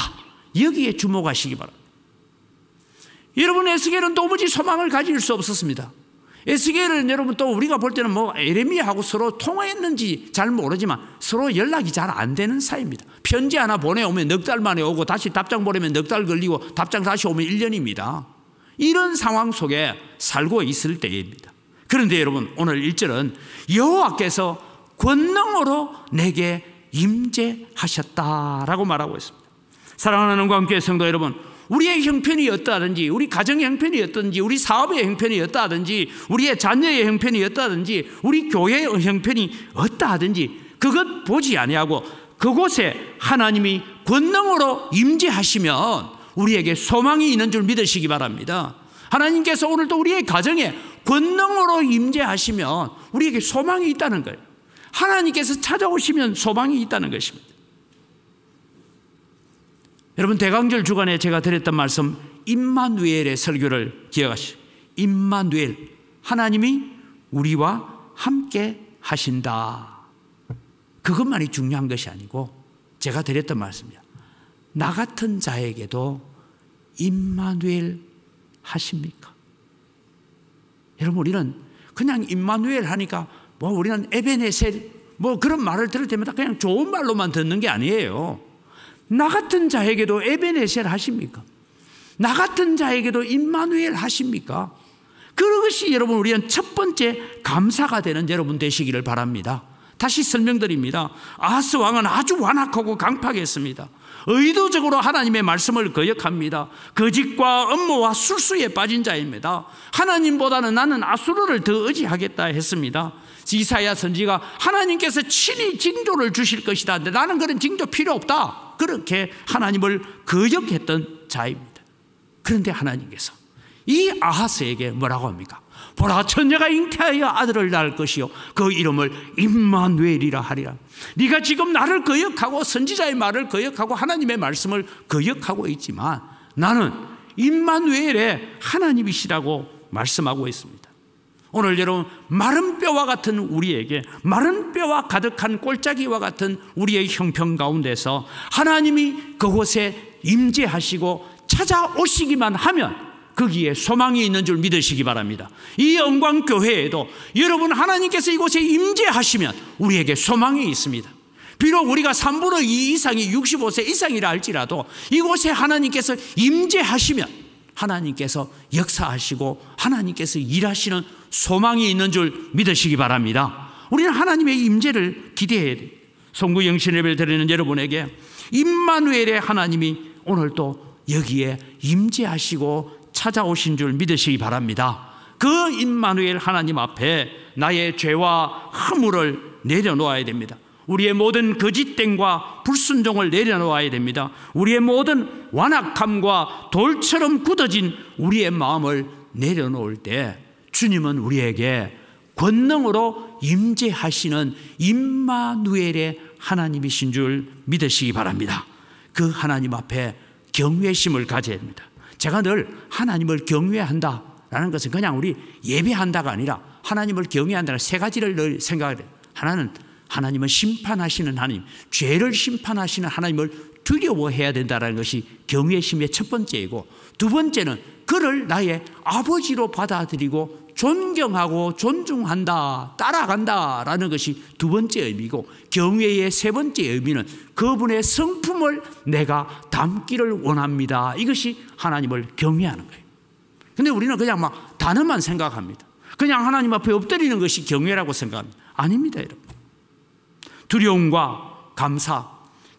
여기에 주목하시기 바랍니다. 여러분, 에스겔은 도무지 소망을 가질 수 없었습니다. 에스겔은 여러분 또 우리가 볼 때는 뭐 에레미야하고 서로 통화했는지 잘 모르지만 서로 연락이 잘 안 되는 사이입니다. 편지 하나 보내오면 넉 달 만에 오고 다시 답장 보내면 넉 달 걸리고 답장 다시 오면 1년입니다. 이런 상황 속에 살고 있을 때입니다. 그런데 여러분, 오늘 1절은 여호와께서 권능으로 내게 임재하셨다라고 말하고 있습니다. 사랑하는 광교회 성도 여러분, 우리의 형편이 어떠하든지, 우리 가정의 형편이 어떠든지, 우리 사업의 형편이 어떠하든지, 우리의 자녀의 형편이 어떠하든지, 우리 교회의 형편이 어떠하든지 그것 보지 아니하고 그곳에 하나님이 권능으로 임재하시면 우리에게 소망이 있는 줄 믿으시기 바랍니다. 하나님께서 오늘도 우리의 가정에 권능으로 임재하시면 우리에게 소망이 있다는 거예요. 하나님께서 찾아오시면 소망이 있다는 것입니다. 여러분, 대강절 주간에 제가 드렸던 말씀, 임마누엘의 설교를 기억하시죠. 임마누엘, 하나님이 우리와 함께 하신다. 그것만이 중요한 것이 아니고 제가 드렸던 말씀이야. 나 같은 자에게도 임마누엘 하십니까? 여러분, 우리는 그냥 임마누엘 하니까 뭐 우리는 에베네셀 뭐 그런 말을 들을 때마다 그냥 좋은 말로만 듣는 게 아니에요. 나 같은 자에게도 에베네셀 하십니까? 나 같은 자에게도 임마누엘 하십니까? 그것이 여러분 우리는 첫 번째 감사가 되는 여러분 되시기를 바랍니다. 다시 설명드립니다. 아하스 왕은 아주 완악하고 강팍했습니다. 의도적으로 하나님의 말씀을 거역합니다. 거짓과 음모와 술수에 빠진 자입니다. 하나님보다는 나는 아수르를 더 의지하겠다 했습니다. 이사야 선지가 하나님께서 친히 징조를 주실 것이다 근데 나는 그런 징조 필요 없다, 그렇게 하나님을 거역했던 자입니다. 그런데 하나님께서 이 아하스에게 뭐라고 합니까? 보라, 처녀가 잉태하여 아들을 낳을 것이요 그 이름을 임마누엘이라 하리라. 네가 지금 나를 거역하고 선지자의 말을 거역하고 하나님의 말씀을 거역하고 있지만 나는 임마누엘의 하나님이시라고 말씀하고 있습니다. 오늘 여러분, 마른 뼈와 같은 우리에게, 마른 뼈와 가득한 꼴짜기와 같은 우리의 형편 가운데서 하나님이 그곳에 임재하시고 찾아오시기만 하면 거기에 소망이 있는 줄 믿으시기 바랍니다. 이 영광교회에도 여러분, 하나님께서 이곳에 임재하시면 우리에게 소망이 있습니다. 비록 우리가 3분의 2 이상이 65세 이상이라 할지라도 이곳에 하나님께서 임재하시면 하나님께서 역사하시고 하나님께서 일하시는 소망이 있는 줄 믿으시기 바랍니다. 우리는 하나님의 임재를 기대해야 돼요. 송구 영신 예배를 드리는 여러분에게 임마누엘의 하나님이 오늘 또 여기에 임재하시고 찾아오신 줄 믿으시기 바랍니다. 그 임마누엘 하나님 앞에 나의 죄와 허물을 내려놓아야 됩니다. 우리의 모든 거짓됨과 불순종을 내려놓아야 됩니다. 우리의 모든 완악함과 돌처럼 굳어진 우리의 마음을 내려놓을 때 주님은 우리에게 권능으로 임재하시는 임마누엘의 하나님이신 줄 믿으시기 바랍니다. 그 하나님 앞에 경외심을 가져야 합니다. 제가 늘 하나님을 경외한다라는 것은 그냥 우리 예배한다가 아니라 하나님을 경외한다는 세 가지를 늘 생각해야 돼요. 하나는 하나님은 심판하시는 하나님, 죄를 심판하시는 하나님을 두려워해야 된다는 것이 경외심의 첫 번째이고, 두 번째는 그를 나의 아버지로 받아들이고 존경하고 존중한다, 따라간다라는 것이 두 번째 의미고, 경외의 세 번째 의미는 그분의 성품을 내가 담기를 원합니다. 이것이 하나님을 경외하는 거예요. 근데 우리는 그냥 막 단어만 생각합니다. 그냥 하나님 앞에 엎드리는 것이 경외라고 생각합니다. 아닙니다, 여러분. 두려움과 감사,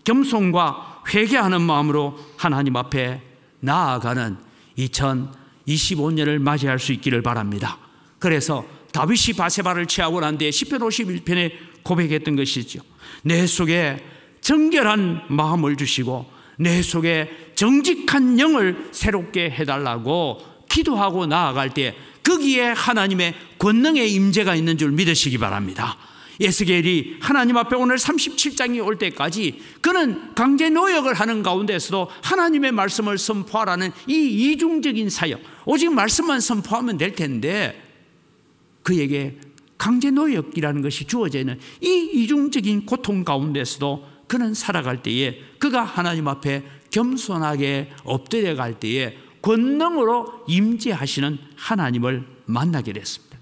겸손과 회개하는 마음으로 하나님 앞에 나아가는 2025년을 맞이할 수 있기를 바랍니다. 그래서 다윗이 바세바를 취하고 난 뒤에 시편 51편에 고백했던 것이죠. 내 속에 정결한 마음을 주시고 내 속에 정직한 영을 새롭게 해달라고 기도하고 나아갈 때 거기에 하나님의 권능의 임재가 있는 줄 믿으시기 바랍니다. 에스겔이 하나님 앞에 오늘 37장이 올 때까지 그는 강제 노역을 하는 가운데서도 하나님의 말씀을 선포하라는 이 이중적인 사역, 오직 말씀만 선포하면 될 텐데 그에게 강제 노역이라는 것이 주어져 있는 이 이중적인 고통 가운데서도 그는 살아갈 때에 그가 하나님 앞에 겸손하게 엎드려 갈 때에 권능으로 임재하시는 하나님을 만나게 됐습니다.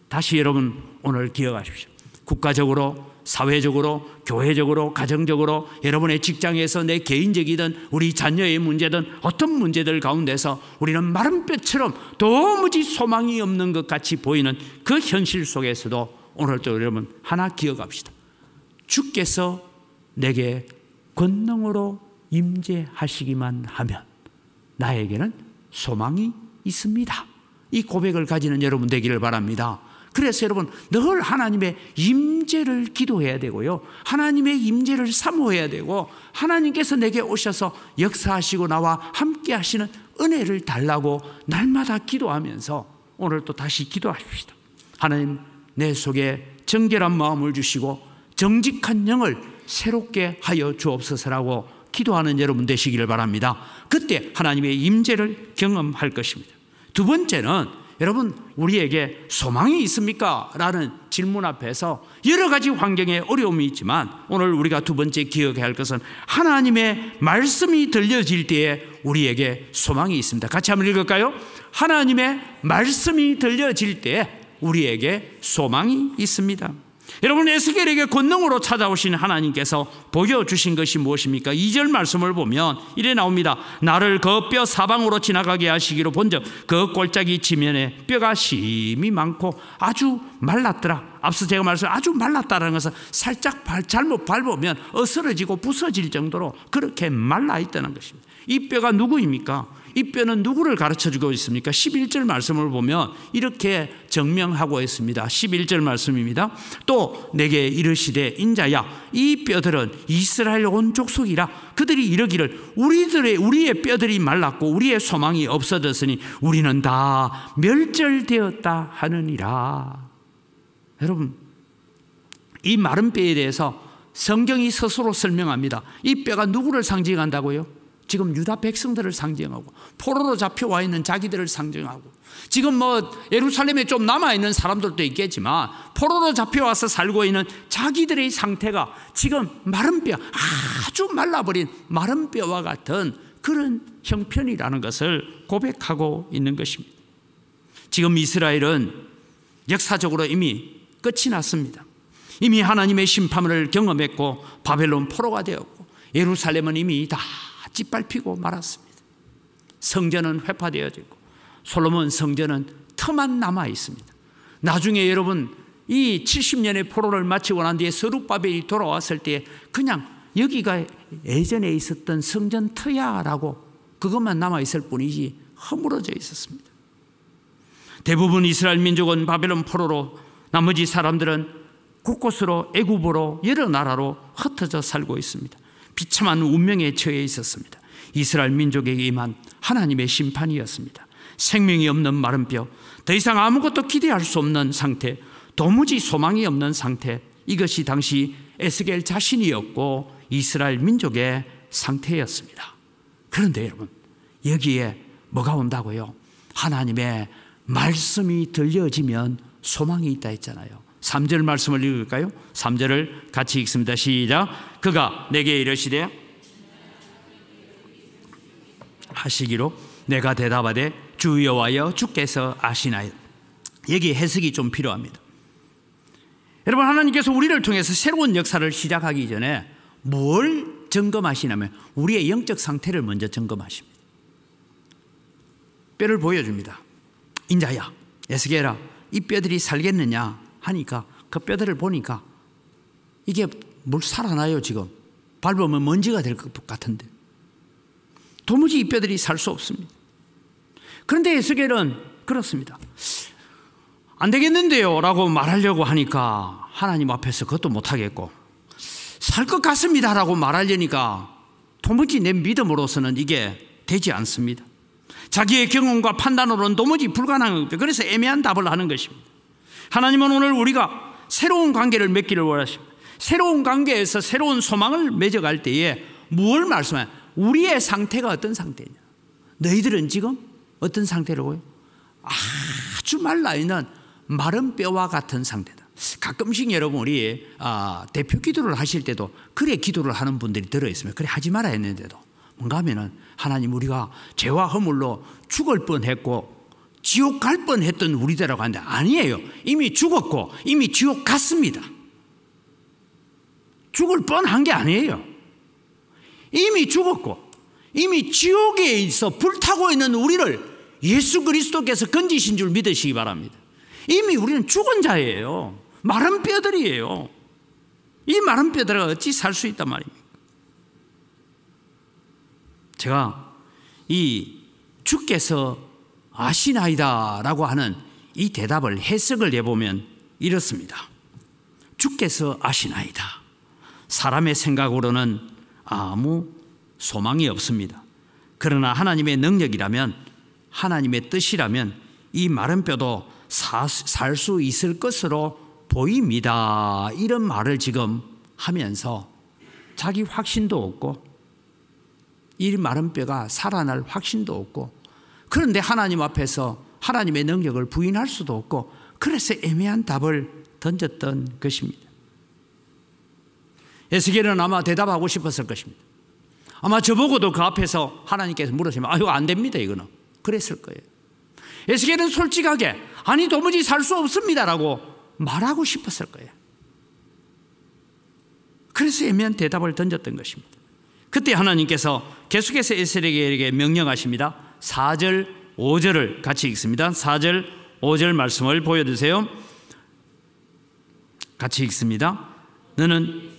다시 여러분 오늘 기억하십시오. 국가적으로, 사회적으로, 교회적으로, 가정적으로, 여러분의 직장에서 내 개인적이든 우리 자녀의 문제든 어떤 문제들 가운데서 우리는 마른 뼈처럼 도무지 소망이 없는 것 같이 보이는 그 현실 속에서도 오늘도 여러분 하나 기억합시다. 주께서 내게 권능으로 임재하시기만 하면 나에게는 소망이 있습니다. 이 고백을 가지는 여러분 되기를 바랍니다. 그래서 여러분 늘 하나님의 임재를 기도해야 되고요, 하나님의 임재를 사모해야 되고, 하나님께서 내게 오셔서 역사하시고 나와 함께 하시는 은혜를 달라고 날마다 기도하면서 오늘 또 다시 기도하십시다. 하나님, 내 속에 정결한 마음을 주시고 정직한 영을 새롭게 하여 주옵소서라고 기도하는 여러분 되시기를 바랍니다. 그때 하나님의 임재를 경험할 것입니다. 두 번째는 여러분 우리에게 소망이 있습니까? 라는 질문 앞에서 여러 가지 환경에 어려움이 있지만 오늘 우리가 두 번째 기억해야 할 것은 하나님의 말씀이 들려질 때에 우리에게 소망이 있습니다. 같이 한번 읽을까요? 하나님의 말씀이 들려질 때에 우리에게 소망이 있습니다. 여러분 에스겔에게 권능으로 찾아오신 하나님께서 보여주신 것이 무엇입니까? 2절 말씀을 보면 이래 나옵니다. 나를 그 뼈 사방으로 지나가게 하시기로 본즉 그 골짜기 지면에 뼈가 심이 많고 아주 말랐더라. 앞서 제가 말씀 아주 말랐다는 것은 살짝 잘못 밟으면 어스러지고 부서질 정도로 그렇게 말라 있다는 것입니다. 이 뼈가 누구입니까? 이 뼈는 누구를 가르쳐주고 있습니까? 11절 말씀을 보면 이렇게 증명하고 있습니다. 11절 말씀입니다. 또 내게 이르시되 인자야 이 뼈들은 이스라엘 온 족속이라. 그들이 이르기를 우리의 뼈들이 말랐고 우리의 소망이 없어졌으니 우리는 다 멸절되었다 하느니라. 여러분 이 마른 뼈에 대해서 성경이 스스로 설명합니다. 이 뼈가 누구를 상징한다고요? 지금 유다 백성들을 상징하고 포로로 잡혀와 있는 자기들을 상징하고 지금 뭐 예루살렘에 좀 남아있는 사람들도 있겠지만 포로로 잡혀와서 살고 있는 자기들의 상태가 지금 마른 뼈, 아주 말라버린 마른 뼈와 같은 그런 형편이라는 것을 고백하고 있는 것입니다. 지금 이스라엘은 역사적으로 이미 끝이 났습니다. 이미 하나님의 심판을 경험했고 바벨론 포로가 되었고 예루살렘은 이미 다 짓밟히고 말았습니다. 성전은 회파되어지고 솔로몬 성전은 터만 남아 있습니다. 나중에 여러분 이 70년의 포로를 마치고 난 뒤에 스룹바벨이 돌아왔을 때 그냥 여기가 예전에 있었던 성전 터야라고 그것만 남아 있을 뿐이지 허물어져 있었습니다. 대부분 이스라엘 민족은 바벨론 포로로, 나머지 사람들은 곳곳으로 애굽으로 여러 나라로 흩어져 살고 있습니다. 비참한 운명에 처해 있었습니다. 이스라엘 민족에게 임한 하나님의 심판이었습니다. 생명이 없는 마른 뼈, 더 이상 아무것도 기대할 수 없는 상태, 도무지 소망이 없는 상태, 이것이 당시 에스겔 자신이었고 이스라엘 민족의 상태였습니다. 그런데 여러분, 여기에 뭐가 온다고요? 하나님의 말씀이 들려지면 소망이 있다 했잖아요. 3절 말씀을 읽을까요? 3절을 같이 읽습니다. 시작. 그가 내게 이르시되 하시기로 내가 대답하되 주 여호와여 주께서 아시나이다. 여기 해석이 좀 필요합니다. 여러분, 하나님께서 우리를 통해서 새로운 역사를 시작하기 전에 뭘 점검하시냐면 우리의 영적 상태를 먼저 점검하십니다. 뼈를 보여줍니다. 인자야, 에스겔아, 이 뼈들이 살겠느냐 하니까 그 뼈들을 보니까 이게 뭘 살아나요. 지금 밟으면 먼지가 될 것 같은데 도무지 이 뼈들이 살 수 없습니다. 그런데 에스겔은 그렇습니다. 안 되겠는데요 라고 말하려고 하니까 하나님 앞에서 그것도 못하겠고, 살 것 같습니다 라고 말하려니까 도무지 내 믿음으로서는 이게 되지 않습니다. 자기의 경험과 판단으로는 도무지 불가능한 거죠. 그래서 애매한 답을 하는 것입니다. 하나님은 오늘 우리가 새로운 관계를 맺기를 원하십니다. 새로운 관계에서 새로운 소망을 맺어갈 때에 무엇을 말씀해요? 우리의 상태가 어떤 상태냐? 너희들은 지금 어떤 상태라고요? 아주 말라있는 마른 뼈와 같은 상태다. 가끔씩 여러분 우리 대표 기도를 하실 때도 그래 기도를 하는 분들이 들어있으면 그래 하지 말아야 했는데도 뭔가 하면은 하나님 우리가 죄와 허물로 죽을 뻔했고 지옥 갈 뻔했던 우리들라고 하는데 아니에요. 이미 죽었고 이미 지옥 갔습니다. 죽을 뻔한 게 아니에요. 이미 죽었고 이미 지옥에 있어 불타고 있는 우리를 예수 그리스도께서 건지신 줄 믿으시기 바랍니다. 이미 우리는 죽은 자예요. 마른 뼈들이에요. 이 마른 뼈들이 어찌 살 수 있단 말입니까? 제가 이 주께서 아시나이다 라고 하는 이 대답을 해석을 해보면 이렇습니다. 주께서 아시나이다. 사람의 생각으로는 아무 소망이 없습니다. 그러나 하나님의 능력이라면, 하나님의 뜻이라면 이 마른 뼈도 살 수 있을 것으로 보입니다. 이런 말을 지금 하면서 자기 확신도 없고 이 마른 뼈가 살아날 확신도 없고, 그런데 하나님 앞에서 하나님의 능력을 부인할 수도 없고, 그래서 애매한 답을 던졌던 것입니다. 에스겔은 아마 대답하고 싶었을 것입니다. 아마 저보고도 그 앞에서 하나님께서 물으시면 이거 안 됩니다 이거는 그랬을 거예요. 에스겔은 솔직하게 아니 도무지 살 수 없습니다라고 말하고 싶었을 거예요. 그래서 애매한 대답을 던졌던 것입니다. 그때 하나님께서 계속해서 에스겔에게 명령하십니다. 4절 5절을 같이 읽습니다. 4절 5절 말씀을 보여주세요. 같이 읽습니다. 너는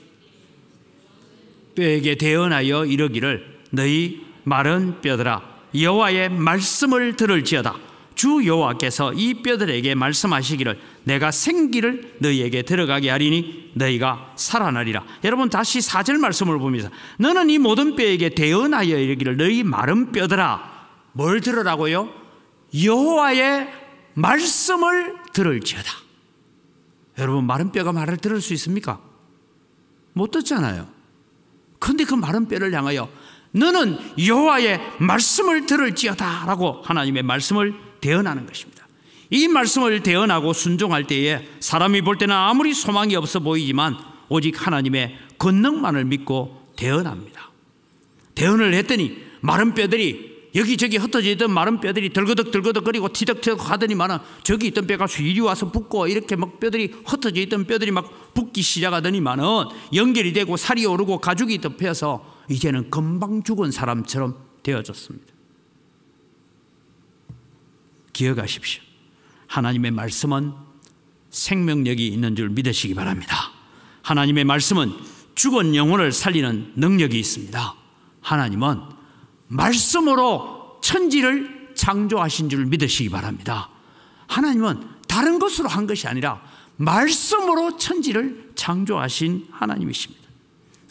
뼈에게 대언하여 이르기를 너희 마른 뼈들아 여호와의 말씀을 들을지어다. 주 여호와께서 이 뼈들에게 말씀하시기를 내가 생기를 너희에게 들어가게 하리니 너희가 살아나리라. 여러분 다시 4절 말씀을 보면서 너는 이 모든 뼈에게 대언하여 이르기를 너희 마른 뼈들아, 뭘 들으라고요? 여호와의 말씀을 들을지어다. 여러분 마른 뼈가 말을 들을 수 있습니까? 못 듣잖아요. 그런데 그 마른 뼈를 향하여 너는 여호와의 말씀을 들을지어다 라고 하나님의 말씀을 대언하는 것입니다. 이 말씀을 대언하고 순종할 때에 사람이 볼 때는 아무리 소망이 없어 보이지만 오직 하나님의 권능만을 믿고 대언합니다. 대언을 했더니 마른 뼈들이 여기저기 흩어져 있던 마른 뼈들이 덜거덕거리고 티덕티덕 하더니만 저기 있던 뼈가 이리 와서 붙고 이렇게 막 뼈들이 흩어져 있던 뼈들이 막 붙기 시작하더니만은 연결이 되고 살이 오르고 가죽이 덮여서 이제는 금방 죽은 사람처럼 되어졌습니다. 기억하십시오. 하나님의 말씀은 생명력이 있는 줄 믿으시기 바랍니다. 하나님의 말씀은 죽은 영혼을 살리는 능력이 있습니다. 하나님은 말씀으로 천지를 창조하신 줄 믿으시기 바랍니다. 하나님은 다른 것으로 한 것이 아니라 말씀으로 천지를 창조하신 하나님이십니다.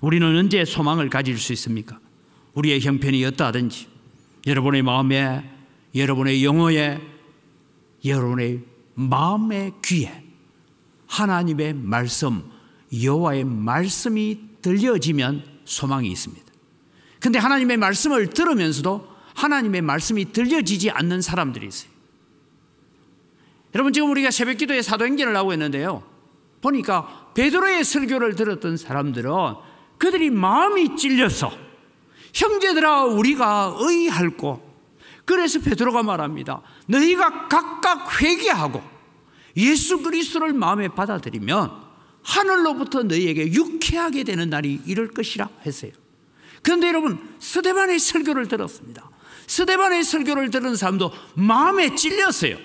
우리는 언제 소망을 가질 수 있습니까? 우리의 형편이 어떠하든지 여러분의 마음에, 여러분의 영혼에, 여러분의 마음의 귀에 하나님의 말씀, 여호와의 말씀이 들려지면 소망이 있습니다. 그런데 하나님의 말씀을 들으면서도 하나님의 말씀이 들려지지 않는 사람들이 있어요. 여러분, 지금 우리가 새벽기도에 사도행전을 하고 있는데요, 보니까 베드로의 설교를 들었던 사람들은 그들이 마음이 찔려서 형제들아 우리가 의할고, 그래서 베드로가 말합니다. 너희가 각각 회개하고 예수 그리스도를 마음에 받아들이면 하늘로부터 너희에게 유쾌하게 되는 날이 이를 것이라 했어요. 그런데 여러분, 스데반의 설교를 들었습니다. 스데반의 설교를 들은 사람도 마음에 찔렸어요.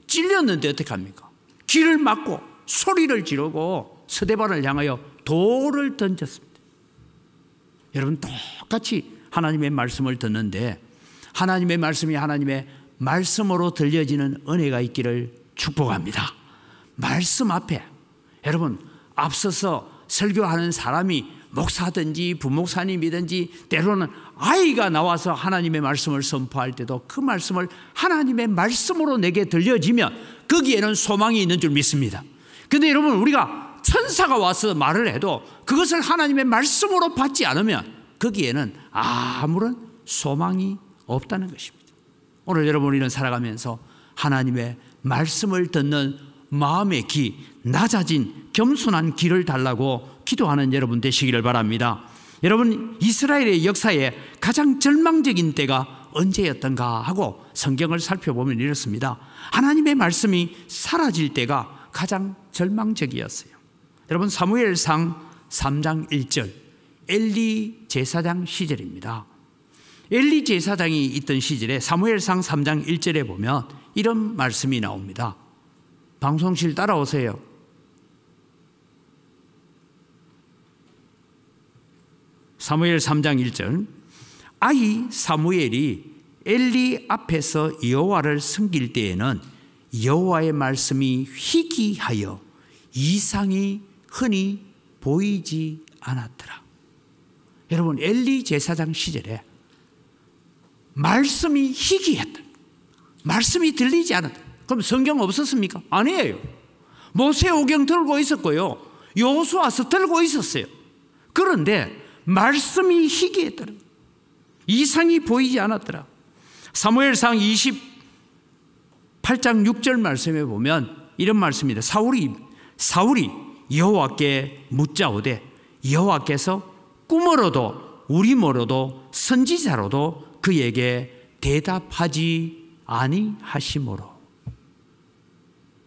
찔렸는데 어떻게 합니까? 귀를 막고 소리를 지르고 스데반을 향하여 돌을 던졌습니다. 여러분, 똑같이 하나님의 말씀을 듣는데 하나님의 말씀이 하나님의 말씀으로 들려지는 은혜가 있기를 축복합니다. 말씀 앞에 여러분, 앞서서 설교하는 사람이 목사든지 부목사님이든지 때로는 아이가 나와서 하나님의 말씀을 선포할 때도 그 말씀을 하나님의 말씀으로 내게 들려지면 거기에는 소망이 있는 줄 믿습니다. 그런데 여러분, 우리가 천사가 와서 말을 해도 그것을 하나님의 말씀으로 받지 않으면 거기에는 아무런 소망이 없다는 것입니다. 오늘 여러분, 우리는 살아가면서 하나님의 말씀을 듣는 마음의 귀, 낮아진 겸손한 귀를 달라고 기도하는 여러분 되시기를 바랍니다. 여러분, 이스라엘의 역사에 가장 절망적인 때가 언제였던가 하고 성경을 살펴보면 이렇습니다. 하나님의 말씀이 사라질 때가 가장 절망적이었어요. 여러분, 사무엘상 3장 1절 엘리 제사장 시절입니다. 엘리 제사장이 있던 시절에 사무엘상 3장 1절에 보면 이런 말씀이 나옵니다. 방송실 따라오세요. 사무엘 3장 1절 아이 사무엘이 엘리 앞에서 여호와를 섬길 때에는 여호와의 말씀이 희귀하여 이상이 흔히 보이지 않았더라. 여러분, 엘리 제사장 시절에 말씀이 희귀했다. 말씀이 들리지 않았다. 그럼 성경 없었습니까? 아니에요. 모세오경 들고 있었고요, 여호수아서 들고 있었어요. 그런데 말씀이 희귀했더라. 이상이 보이지 않았더라. 사무엘상 28장 6절 말씀에 보면 이런 말씀입니다. 사울이 여호와께 묻자오되 여호와께서 꿈으로도 우림으로도 선지자로도 그에게 대답하지 아니하시므로.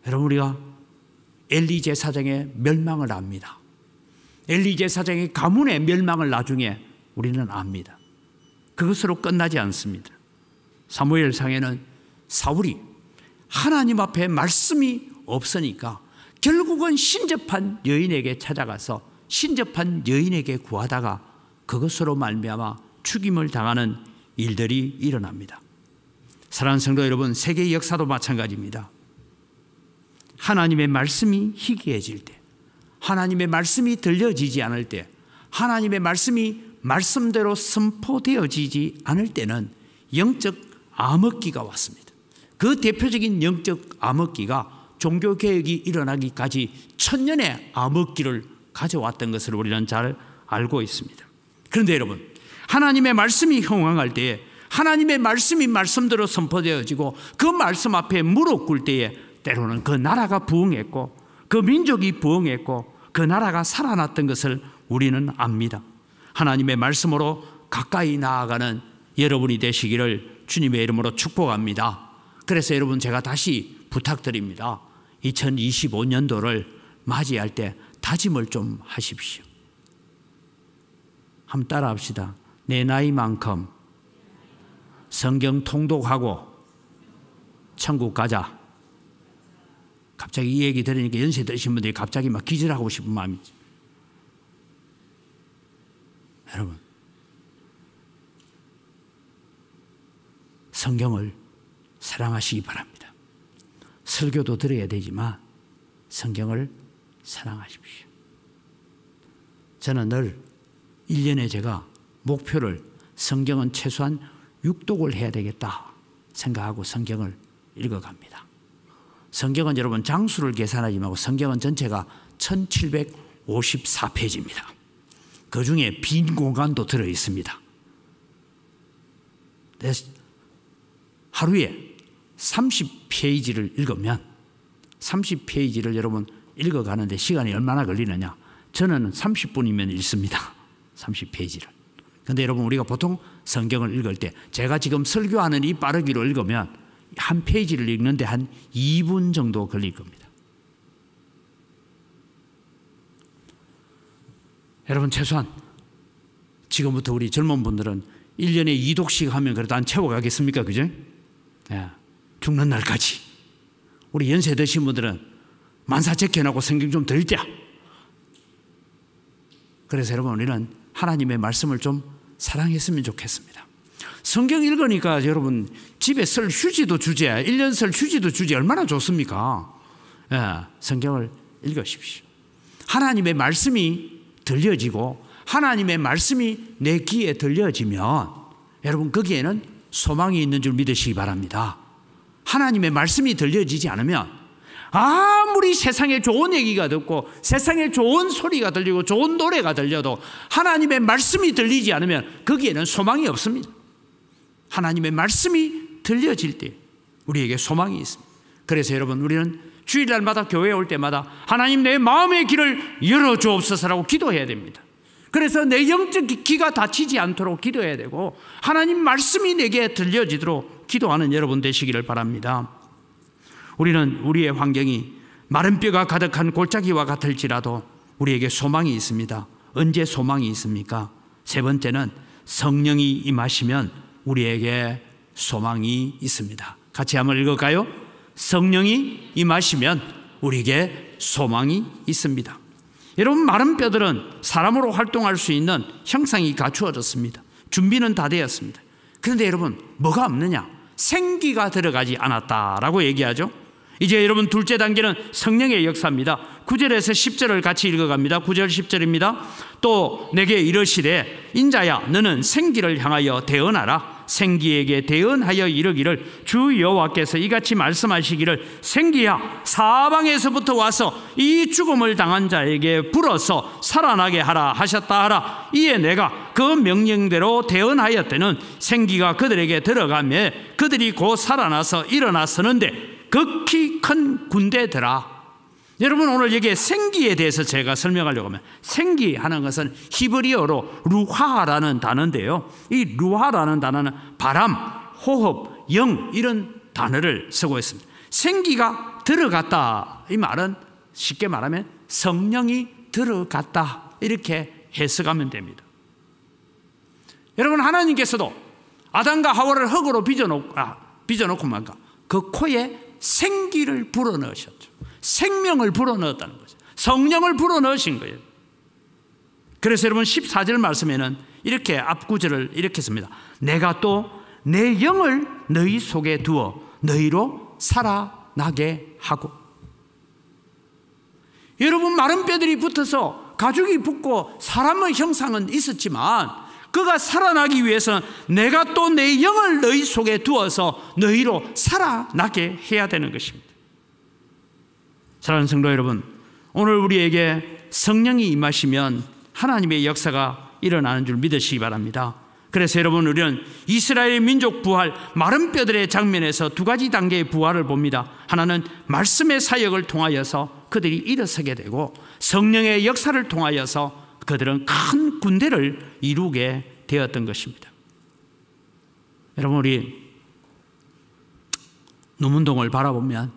여러분, 우리가 엘리 제사장의 멸망을 압니다. 엘리 제사장의 가문의 멸망을 나중에 우리는 압니다. 그것으로 끝나지 않습니다. 사무엘상에는 사울이 하나님 앞에 말씀이 없으니까 결국은 신접한 여인에게 찾아가서 신접한 여인에게 구하다가 그것으로 말미암아 죽임을 당하는 일들이 일어납니다. 사랑하는 성도 여러분, 세계 역사도 마찬가지입니다. 하나님의 말씀이 희귀해질 때, 하나님의 말씀이 들려지지 않을 때, 하나님의 말씀이 말씀대로 선포되어지지 않을 때는 영적 암흑기가 왔습니다. 그 대표적인 영적 암흑기가 종교개혁이 일어나기까지 1000년의 암흑기를 가져왔던 것을 우리는 잘 알고 있습니다. 그런데 여러분, 하나님의 말씀이 형황할 때에, 하나님의 말씀이 말씀대로 선포되어지고 그 말씀 앞에 무릎 꿇을 때에 때로는 그 나라가 부흥했고 그 민족이 부흥했고 그 나라가 살아났던 것을 우리는 압니다. 하나님의 말씀으로 가까이 나아가는 여러분이 되시기를 주님의 이름으로 축복합니다. 그래서 여러분, 제가 다시 부탁드립니다. 2025년도를 맞이할 때 다짐을 좀 하십시오. 한번 따라 합시다. 내 나이만큼 성경 통독하고 천국 가자. 갑자기 이 얘기 들으니까 연세 드신 분들이 갑자기 막 기절하고 싶은 마음이죠. 여러분, 성경을 사랑하시기 바랍니다. 설교도 들어야 되지만 성경을 사랑하십시오. 저는 늘 1년에 제가 목표를 성경은 최소한 6독을 해야 되겠다 생각하고 성경을 읽어갑니다. 성경은 여러분 장수를 계산하지 말고 성경은 전체가 1754페이지입니다. 그 중에 빈 공간도 들어 있습니다. 하루에 30페이지를 읽으면 30페이지를 여러분 읽어가는데 시간이 얼마나 걸리느냐? 저는 30분이면 읽습니다. 30페이지를. 그런데 여러분, 우리가 보통 성경을 읽을 때 제가 지금 설교하는 이 빠르기로 읽으면 한 페이지를 읽는데 한 2분 정도 걸릴 겁니다. 여러분, 최소한 지금부터 우리 젊은 분들은 1년에 2독씩 하면 그래도 안 채워가겠습니까? 그죠? 예, 죽는 날까지. 우리 연세 드신 분들은 만사제껴놓고 성경 좀 더 읽자. 그래서 여러분, 우리는 하나님의 말씀을 좀 사랑했으면 좋겠습니다. 성경 읽으니까 여러분 집에 쓸 휴지도 주제, 1년 쓸 휴지도 주제 얼마나 좋습니까? 예, 성경을 읽으십시오. 하나님의 말씀이 들려지고 하나님의 말씀이 내 귀에 들려지면 여러분 거기에는 소망이 있는 줄 믿으시기 바랍니다. 하나님의 말씀이 들려지지 않으면 아무리 세상에 좋은 얘기가 듣고 세상에 좋은 소리가 들리고 좋은 노래가 들려도 하나님의 말씀이 들리지 않으면 거기에는 소망이 없습니다. 하나님의 말씀이 들려질 때 우리에게 소망이 있습니다. 그래서 여러분, 우리는 주일날마다 교회에 올 때마다 하나님 내 마음의 길을 열어주옵소서라고 기도해야 됩니다. 그래서 내 영적 귀가 닫히지 않도록 기도해야 되고 하나님 말씀이 내게 들려지도록 기도하는 여러분 되시기를 바랍니다. 우리는 우리의 환경이 마른 뼈가 가득한 골짜기와 같을지라도 우리에게 소망이 있습니다. 언제 소망이 있습니까? 세 번째는 성령이 임하시면 우리에게 소망이 있습니다. 같이 한번 읽을까요? 성령이 임하시면 우리에게 소망이 있습니다. 여러분, 마른 뼈들은 사람으로 활동할 수 있는 형상이 갖추어졌습니다. 준비는 다 되었습니다. 그런데 여러분, 뭐가 없느냐? 생기가 들어가지 않았다라고 얘기하죠. 이제 여러분, 둘째 단계는 성령의 역사입니다. 9절에서 10절을 같이 읽어갑니다. 9절 10절입니다. 또 내게 이르시되 인자야 너는 생기를 향하여 대언하라. 생기에게 대언하여 이르기를 주 여호와께서 이같이 말씀하시기를 생기야 사방에서부터 와서 이 죽음을 당한 자에게 불어서 살아나게 하라 하셨다 하라. 이에 내가 그 명령대로 대언하였더는 생기가 그들에게 들어가며 그들이 곧 살아나서 일어나 서는데 극히 큰 군대더라. 여러분, 오늘 여기에 생기에 대해서 제가 설명하려고 하면, 생기하는 것은 히브리어로 루하라는 단어인데요, 이 루하라는 단어는 바람, 호흡, 영 이런 단어를 쓰고 있습니다. 생기가 들어갔다, 이 말은 쉽게 말하면 성령이 들어갔다 이렇게 해석하면 됩니다. 여러분, 하나님께서도 아담과 하와를 흙으로 빚어놓고 말까 그 코에 생기를 불어넣으셨죠. 생명을 불어넣었다는 거죠. 성령을 불어넣으신 거예요. 그래서 여러분 14절 말씀에는 이렇게 앞 구절을 이렇게 씁니다. 내가 또 내 영을 너희 속에 두어 너희로 살아나게 하고. 여러분, 마른 뼈들이 붙어서 가죽이 붙고 사람의 형상은 있었지만 그가 살아나기 위해서는 내가 또 내 영을 너희 속에 두어서 너희로 살아나게 해야 되는 것입니다. 사랑하는 성도 여러분, 오늘 우리에게 성령이 임하시면 하나님의 역사가 일어나는 줄 믿으시기 바랍니다. 그래서 여러분, 우리는 이스라엘 민족 부활, 마른 뼈들의 장면에서 두 가지 단계의 부활을 봅니다. 하나는 말씀의 사역을 통하여서 그들이 일어서게 되고, 성령의 역사를 통하여서 그들은 큰 군대를 이루게 되었던 것입니다. 여러분, 우리 눈문동을 바라보면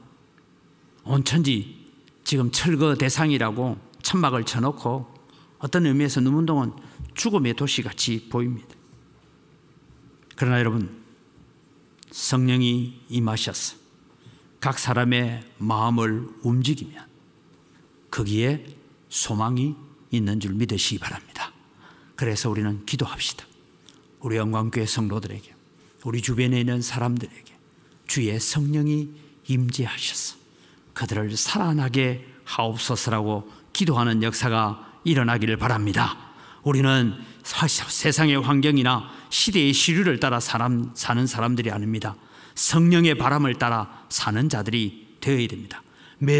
온천지 지금 철거 대상이라고 천막을 쳐놓고 어떤 의미에서 눈문동은 죽음의 도시같이 보입니다. 그러나 여러분, 성령이 임하셔서 각 사람의 마음을 움직이면 거기에 소망이 있는 줄 믿으시기 바랍니다. 그래서 우리는 기도합시다. 우리 영광교회 성도들에게, 우리 주변에 있는 사람들에게 주의 성령이 임재하셔서 그들을 살아나게 하옵소서라고 기도하는 역사가 일어나기를 바랍니다. 우리는 세상의 환경이나 시대의 시류를 따라 사는 사람들이 아닙니다. 성령의 바람을 따라 사는 자들이 되어야 됩니다.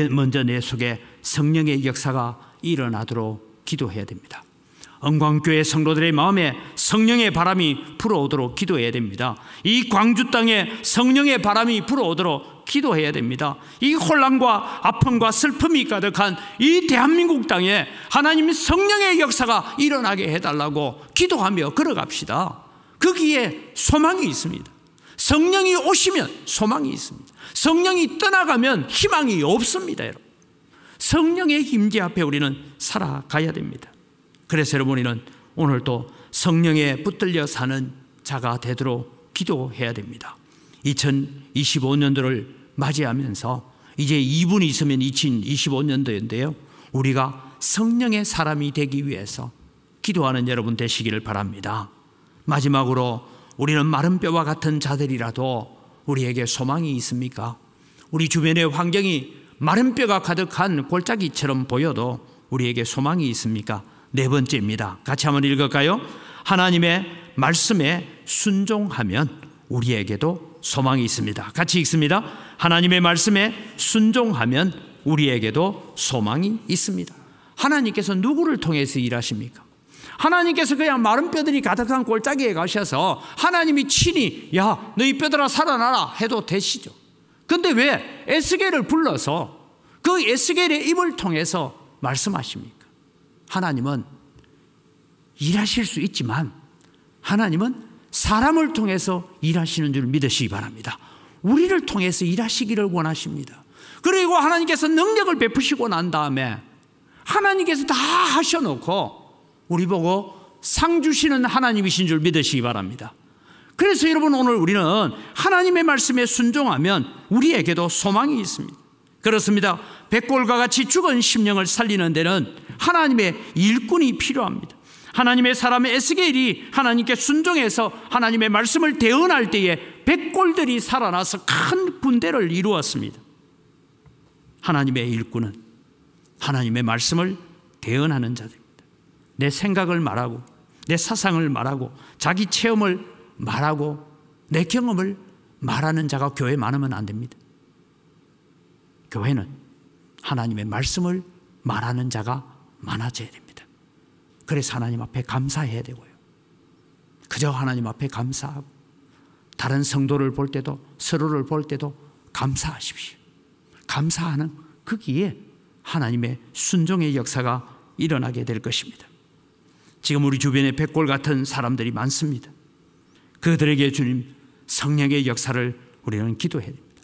먼저 내 속에 성령의 역사가 일어나도록 기도해야 됩니다. 영광교회 성도들의 마음에 성령의 바람이 불어오도록 기도해야 됩니다. 이 광주 땅에 성령의 바람이 불어오도록 기도해야 됩니다. 이 혼란과 아픔과 슬픔이 가득한 이 대한민국 땅에 하나님의 성령의 역사가 일어나게 해달라고 기도하며 걸어갑시다. 거기에 소망이 있습니다. 성령이 오시면 소망이 있습니다. 성령이 떠나가면 희망이 없습니다. 여러분, 성령의 임재 앞에 우리는 살아가야 됩니다. 그래서 여러분, 우리는 오늘도 성령에 붙들려 사는 자가 되도록 기도해야 됩니다. 2025년도를 맞이하면서 이제 2분이 있으면 2025년도인데요, 우리가 성령의 사람이 되기 위해서 기도하는 여러분 되시기를 바랍니다. 마지막으로, 우리는 마른 뼈와 같은 자들이라도 우리에게 소망이 있습니까? 우리 주변의 환경이 마른 뼈가 가득한 골짜기처럼 보여도 우리에게 소망이 있습니까? 네 번째입니다. 같이 한번 읽을까요? 하나님의 말씀에 순종하면 우리에게도 소망이 있습니다. 같이 읽습니다. 하나님의 말씀에 순종하면 우리에게도 소망이 있습니다. 하나님께서 누구를 통해서 일하십니까? 하나님께서 그냥 마른 뼈들이 가득한 골짜기에 가셔서 하나님이 친히 야, 너희 뼈들아 살아나라 해도 되시죠. 근데 왜 에스겔을 불러서 그 에스겔의 입을 통해서 말씀하십니까? 하나님은 일하실 수 있지만 하나님은 사람을 통해서 일하시는 줄 믿으시기 바랍니다. 우리를 통해서 일하시기를 원하십니다. 그리고 하나님께서 능력을 베푸시고 난 다음에 하나님께서 다 하셔놓고 우리 보고 상 주시는 하나님이신 줄 믿으시기 바랍니다. 그래서 여러분, 오늘 우리는 하나님의 말씀에 순종하면 우리에게도 소망이 있습니다. 그렇습니다. 백골과 같이 죽은 심령을 살리는 데는 하나님의 일꾼이 필요합니다. 하나님의 사람의 에스겔이 하나님께 순종해서 하나님의 말씀을 대언할 때에 백골들이 살아나서 큰 군대를 이루었습니다. 하나님의 일꾼은 하나님의 말씀을 대언하는 자들입니다. 내 생각을 말하고 내 사상을 말하고 자기 체험을 말하고 내 경험을 말하는 자가 교회에 많으면 안 됩니다. 교회는 하나님의 말씀을 말하는 자가 많아져야 됩니다. 그래서 하나님 앞에 감사해야 되고요. 그저 하나님 앞에 감사하고 다른 성도를 볼 때도 서로를 볼 때도 감사하십시오. 감사하는 거기에 하나님의 순종의 역사가 일어나게 될 것입니다. 지금 우리 주변에 백골 같은 사람들이 많습니다. 그들에게 주님 성령의 역사를 우리는 기도해야 됩니다.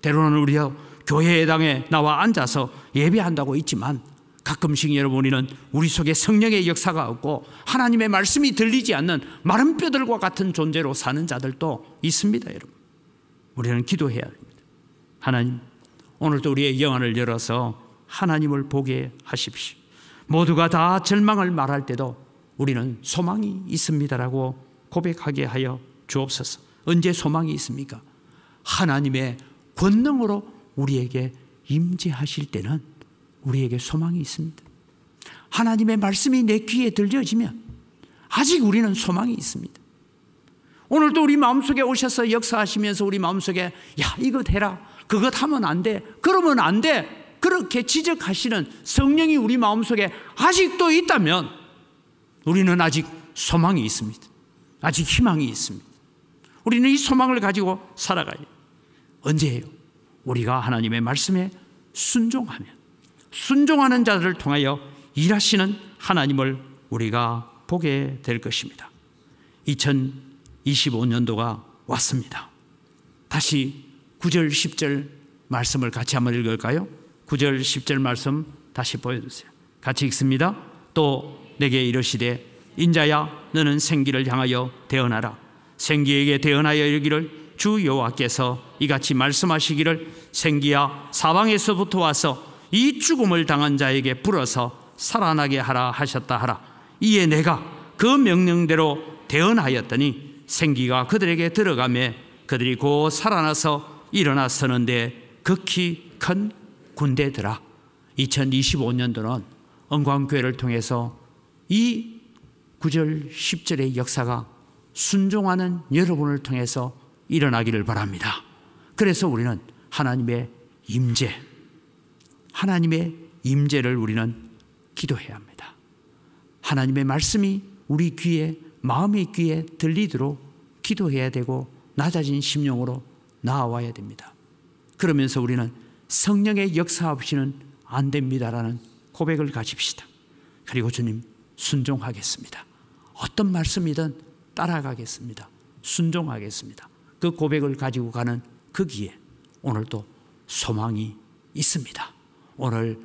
때로는 우리가 교회 당에 나와 앉아서 예배한다고 있지만 가끔씩 여러분, 우리는 우리 속에 성령의 역사가 없고 하나님의 말씀이 들리지 않는 마른 뼈들과 같은 존재로 사는 자들도 있습니다. 여러분, 우리는 기도해야 됩니다. 하나님, 오늘도 우리의 영안을 열어서 하나님을 보게 하십시오. 모두가 다 절망을 말할 때도 우리는 소망이 있습니다라고 고백하게 하여 주옵소서. 언제 소망이 있습니까? 하나님의 권능으로 우리에게 임재하실 때는 우리에게 소망이 있습니다. 하나님의 말씀이 내 귀에 들려지면 아직 우리는 소망이 있습니다. 오늘도 우리 마음속에 오셔서 역사하시면서 우리 마음속에 야, 이것 해라, 그것 하면 안 돼, 그러면 안 돼, 그렇게 지적하시는 성령이 우리 마음속에 아직도 있다면 우리는 아직 소망이 있습니다. 아직 희망이 있습니다. 우리는 이 소망을 가지고 살아가요. 언제예요? 우리가 하나님의 말씀에 순종하면, 순종하는 자들을 통하여 일하시는 하나님을 우리가 보게 될 것입니다. 2025년도가 왔습니다. 다시 9절 10절 말씀을 같이 한번 읽을까요? 9절 10절 말씀 다시 보여주세요. 같이 읽습니다. 또 내게 이르시되 인자야 너는 생기를 향하여 대언하라. 생기에게 대언하여 이르기를 주 여호와께서 이같이 말씀하시기를 생기야 사방에서부터 와서 이 죽음을 당한 자에게 불어서 살아나게 하라 하셨다 하라. 이에 내가 그 명령대로 대언하였더니 생기가 그들에게 들어가매 그들이 곧 살아나서 일어나 서는데 극히 큰 군대더라. 2025년도는 언광교회를 통해서 이 9절 10절의 역사가 순종하는 여러분을 통해서 일어나기를 바랍니다. 그래서 우리는 하나님의 임재, 하나님의 임재를 우리는 기도해야 합니다. 하나님의 말씀이 우리 귀에, 마음의 귀에 들리도록 기도해야 되고 낮아진 심령으로 나아와야 됩니다. 그러면서 우리는 성령의 역사 없이는 안 됩니다라는 고백을 가집시다. 그리고 주님 순종하겠습니다. 어떤 말씀이든 따라가겠습니다. 순종하겠습니다. 그 고백을 가지고 가는 그 길에 오늘도 소망이 있습니다. 오늘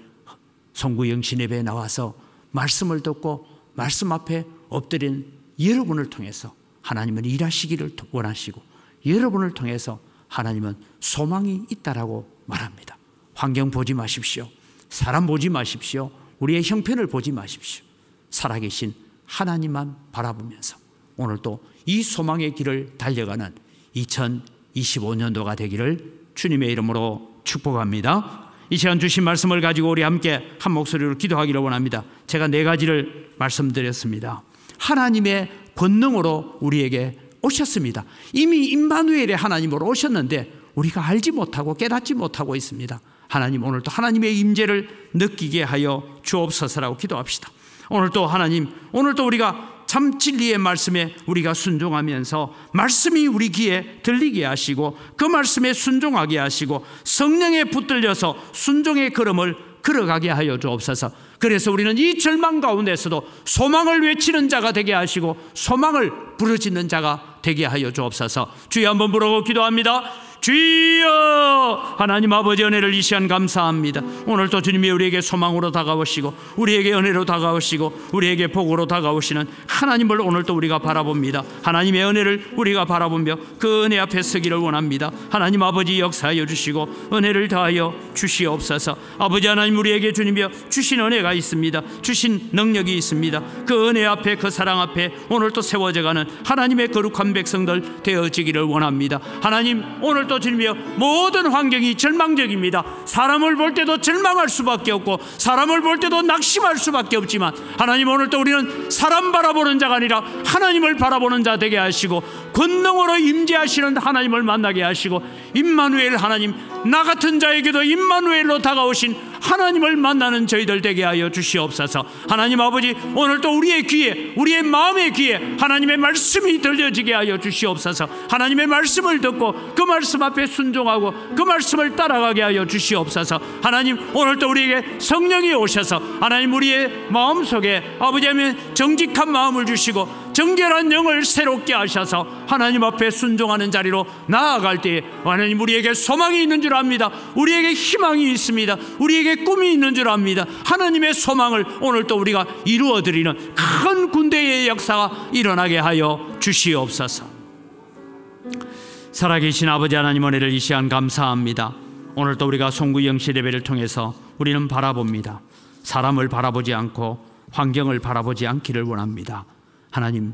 송구영신 예배에 나와서 말씀을 듣고 말씀 앞에 엎드린 여러분을 통해서 하나님은 일하시기를 원하시고 여러분을 통해서 하나님은 소망이 있다라고 말합니다. 환경 보지 마십시오. 사람 보지 마십시오. 우리의 형편을 보지 마십시오. 살아계신 하나님만 바라보면서 오늘도 이 소망의 길을 달려가는 2025년도가 되기를 주님의 이름으로 축복합니다. 이 시간 주신 말씀을 가지고 우리 함께 한 목소리로 기도하기를 원합니다. 제가 4가지를 말씀드렸습니다. 하나님의 권능으로 우리에게 오셨습니다. 이미 임마누엘의 하나님으로 오셨는데 우리가 알지 못하고 깨닫지 못하고 있습니다. 하나님 오늘도 하나님의 임재를 느끼게 하여 주옵소서라고 기도합시다. 오늘도 하나님, 오늘도 우리가 참 진리의 말씀에 우리가 순종하면서 말씀이 우리 귀에 들리게 하시고 그 말씀에 순종하게 하시고 성령에 붙들려서 순종의 걸음을 걸어가게 하여 주옵소서. 그래서 우리는 이 절망 가운데서도 소망을 외치는 자가 되게 하시고 소망을 부르짖는 자가 되게 하여 주옵소서. 주여 한번 부르고 기도합니다. 주여, 하나님 아버지 은혜를 이 시간 감사합니다. 오늘도 주님이 우리에게 소망으로 다가오시고 우리에게 은혜로 다가오시고 우리에게 복으로 다가오시는 하나님을 오늘도 우리가 바라봅니다. 하나님의 은혜를 우리가 바라보며 그 은혜 앞에 서기를 원합니다. 하나님 아버지 역사하여 주시고 은혜를 더하여 주시옵소서. 아버지 하나님, 우리에게 주님이여 주신 은혜가 있습니다. 주신 능력이 있습니다. 그 은혜 앞에, 그 사랑 앞에 오늘도 세워져가는 하나님의 거룩한 백성들 되어지기를 원합니다. 하나님, 오늘도 주님이여 모든 환경이 절망적입니다. 사람을 볼 때도 절망할 수밖에 없고 사람을 볼 때도 낙심할 수밖에 없지만 하나님, 오늘도 우리는 사람 바라보는 자가 아니라 하나님을 바라보는 자 되게 하시고 권능으로 임재하시는 하나님을 만나게 하시고 임마누엘 하나님, 나 같은 자에게도 임마누엘로 다가오신 하나님을 만나는 저희들 되게 하여 주시옵소서. 하나님 아버지, 오늘도 우리의 귀에, 우리의 마음의 귀에 하나님의 말씀이 들려지게 하여 주시옵소서. 하나님의 말씀을 듣고 그 말씀 앞에 순종하고 그 말씀을 따라가게 하여 주시옵소서. 하나님, 오늘도 우리에게 성령이 오셔서 하나님 우리의 마음속에 아버지 하면 정직한 마음을 주시고 정결한 영을 새롭게 하셔서 하나님 앞에 순종하는 자리로 나아갈 때에 하나님 우리에게 소망이 있는 줄 압니다. 우리에게 희망이 있습니다. 우리에게 꿈이 있는 줄 압니다. 하나님의 소망을 오늘도 우리가 이루어드리는 큰 군대의 역사가 일어나게 하여 주시옵소서. 살아계신 아버지 하나님, 은혜를 이 시간 감사합니다. 오늘도 우리가 송구영시 예배를 통해서 우리는 바라봅니다. 사람을 바라보지 않고 환경을 바라보지 않기를 원합니다. 하나님,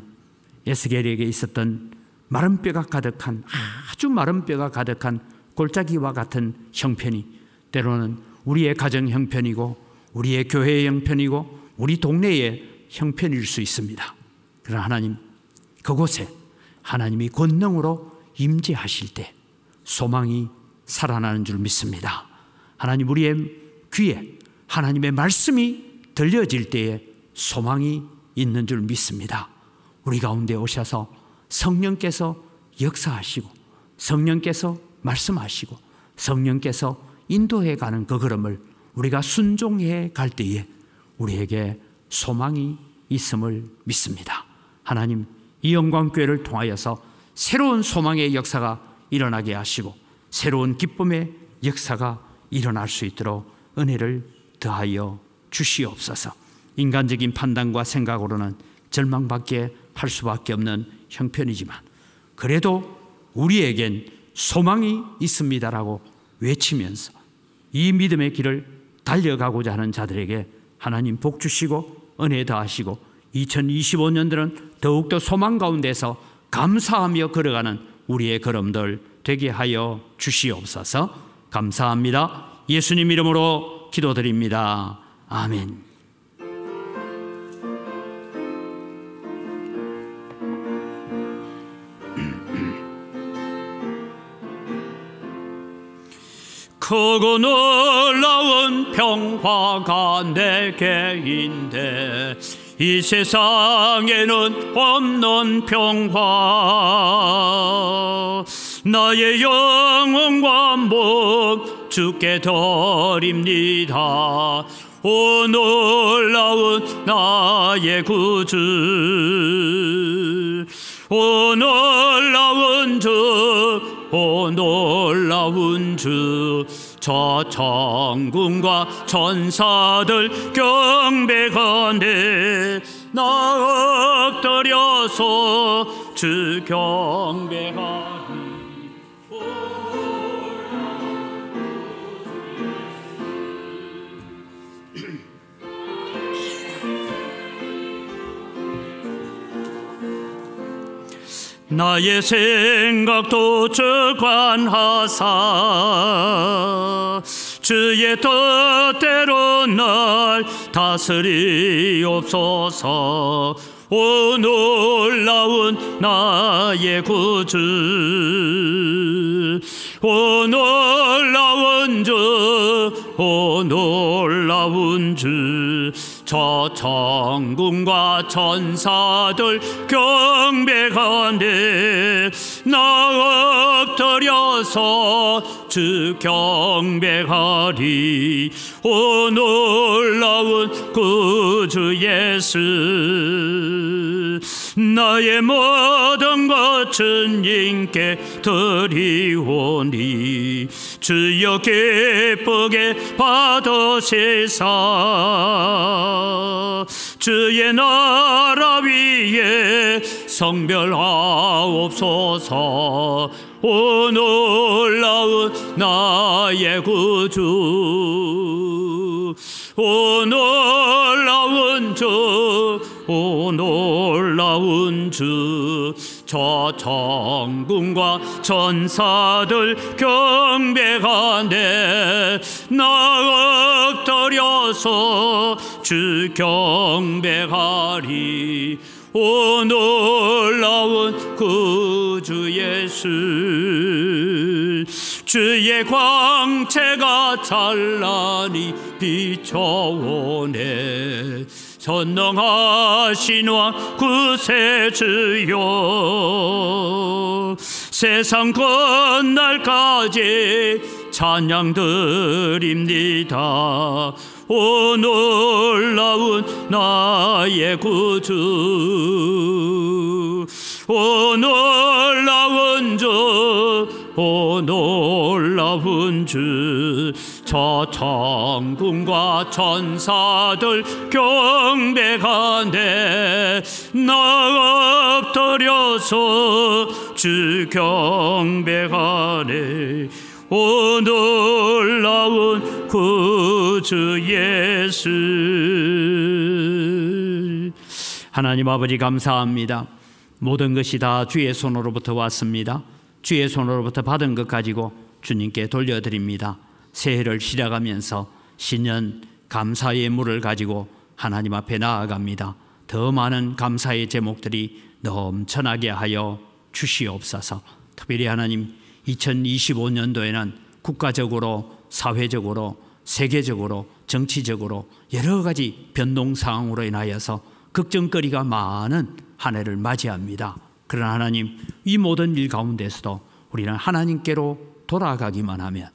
에스겔에게 있었던 마른 뼈가 가득한, 아주 마른 뼈가 가득한 골짜기와 같은 형편이 때로는 우리의 가정 형편이고 우리의 교회의 형편이고 우리 동네의 형편일 수 있습니다. 그러나 하나님, 그곳에 하나님이 권능으로 임재하실 때 소망이 살아나는 줄 믿습니다. 하나님, 우리의 귀에 하나님의 말씀이 들려질 때에 소망이 있는 줄 믿습니다. 우리 가운데 오셔서 성령께서 역사하시고 성령께서 말씀하시고 성령께서 인도해 가는 그 걸음을 우리가 순종해 갈 때에 우리에게 소망이 있음을 믿습니다. 하나님, 이 영광교회를 통하여서 새로운 소망의 역사가 일어나게 하시고 새로운 기쁨의 역사가 일어날 수 있도록 은혜를 더하여 주시옵소서. 인간적인 판단과 생각으로는 절망밖에 할 수밖에 없는 형편이지만 그래도 우리에겐 소망이 있습니다라고 외치면서 이 믿음의 길을 달려가고자 하는 자들에게 하나님 복 주시고 은혜 더하시고 2025년들은 더욱더 소망 가운데서 감사하며 걸어가는 우리의 걸음들 되게 하여 주시옵소서. 감사합니다. 예수님 이름으로 기도드립니다. 아멘. 크고 놀라운 평화가 내게인데 이 세상에는 없는 평화 나의 영혼과 몸 주께 드립니다. 오 놀라운 나의 구주 오 놀라운 주 오 놀라운 주 저 천군과 천사들 경배하네 나 엎드려서 주 경배하니 나의 생각도 주관하사 주의 뜻대로 날 다스리옵소서. 오 놀라운 나의 구주 오 놀라운 주 오 놀라운 주 저 천군과 천사들 경배하네 나 엎드려서 주 경배하리. 오 놀라운 구주 예수 나의 모든 것 주님께 드리오니 주여 기쁘게 받으시사 주의 나라 위에 성별하옵소서. 오 놀라운 나의 구주 오 놀라운 주 오 놀라운 주 저 천군과 천사들 경배하네 나 엎드려서 주 경배하리. 오 놀라운 구주 예수 주의 광채가 찬란히 비춰오네 전능하신 왕 구세주여 세상 끝날까지 찬양 드립니다. 오 놀라운 나의 구주 오 놀라운 주 오 놀라운 주 저 천군과 천사들 경배하네 나 엎드려서 주 경배하네. 오 놀라운 구주 예수. 하나님 아버지 감사합니다. 모든 것이 다 주의 손으로부터 왔습니다. 주의 손으로부터 받은 것 가지고 주님께 돌려드립니다. 새해를 시작하면서 신년 감사의 물을 가지고 하나님 앞에 나아갑니다. 더 많은 감사의 제목들이 넘쳐나게 하여 주시옵소서. 특별히 하나님 2025년도에는 국가적으로 사회적으로 세계적으로 정치적으로 여러 가지 변동 상황으로 인하여서 걱정거리가 많은 한 해를 맞이합니다. 그러나 하나님, 이 모든 일 가운데서도 우리는 하나님께로 돌아가기만 하면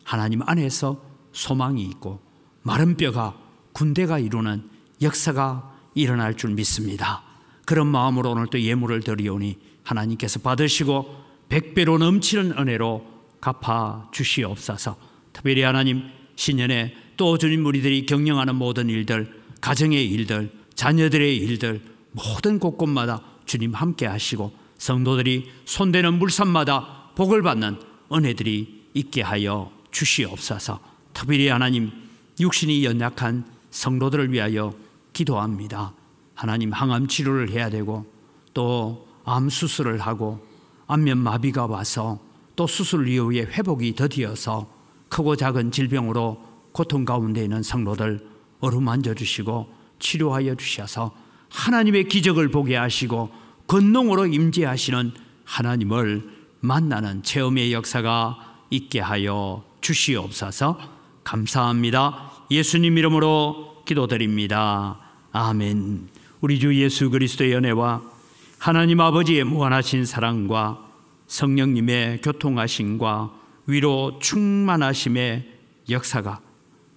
하나님 안에서 소망이 있고 마른 뼈가 군대가 이루는 역사가 일어날 줄 믿습니다. 그런 마음으로 오늘 또 예물을 드리오니 하나님께서 받으시고 100배로 넘치는 은혜로 갚아 주시옵소서. 특별히 하나님, 신년에 또 주님 우리들이 경영하는 모든 일들, 가정의 일들, 자녀들의 일들, 모든 곳곳마다 주님 함께 하시고 성도들이 손대는 물산마다 복을 받는 은혜들이 있게 하여 주시옵소서. 특별히 하나님, 육신이 연약한 성도들을 위하여 기도합니다. 하나님, 항암 치료를 해야 되고 또 암 수술을 하고 안면 마비가 와서 또 수술 이후에 회복이 더디어서 크고 작은 질병으로 고통 가운데 있는 성도들 어루만져 주시고 치료하여 주셔서 하나님의 기적을 보게 하시고 권능으로 임재하시는 하나님을 만나는 체험의 역사가 있게 하여 주시옵소서. 감사합니다. 예수님 이름으로 기도드립니다. 아멘. 우리 주 예수 그리스도의 은혜와 하나님 아버지의 무한하신 사랑과 성령님의 교통하심과 위로 충만하심의 역사가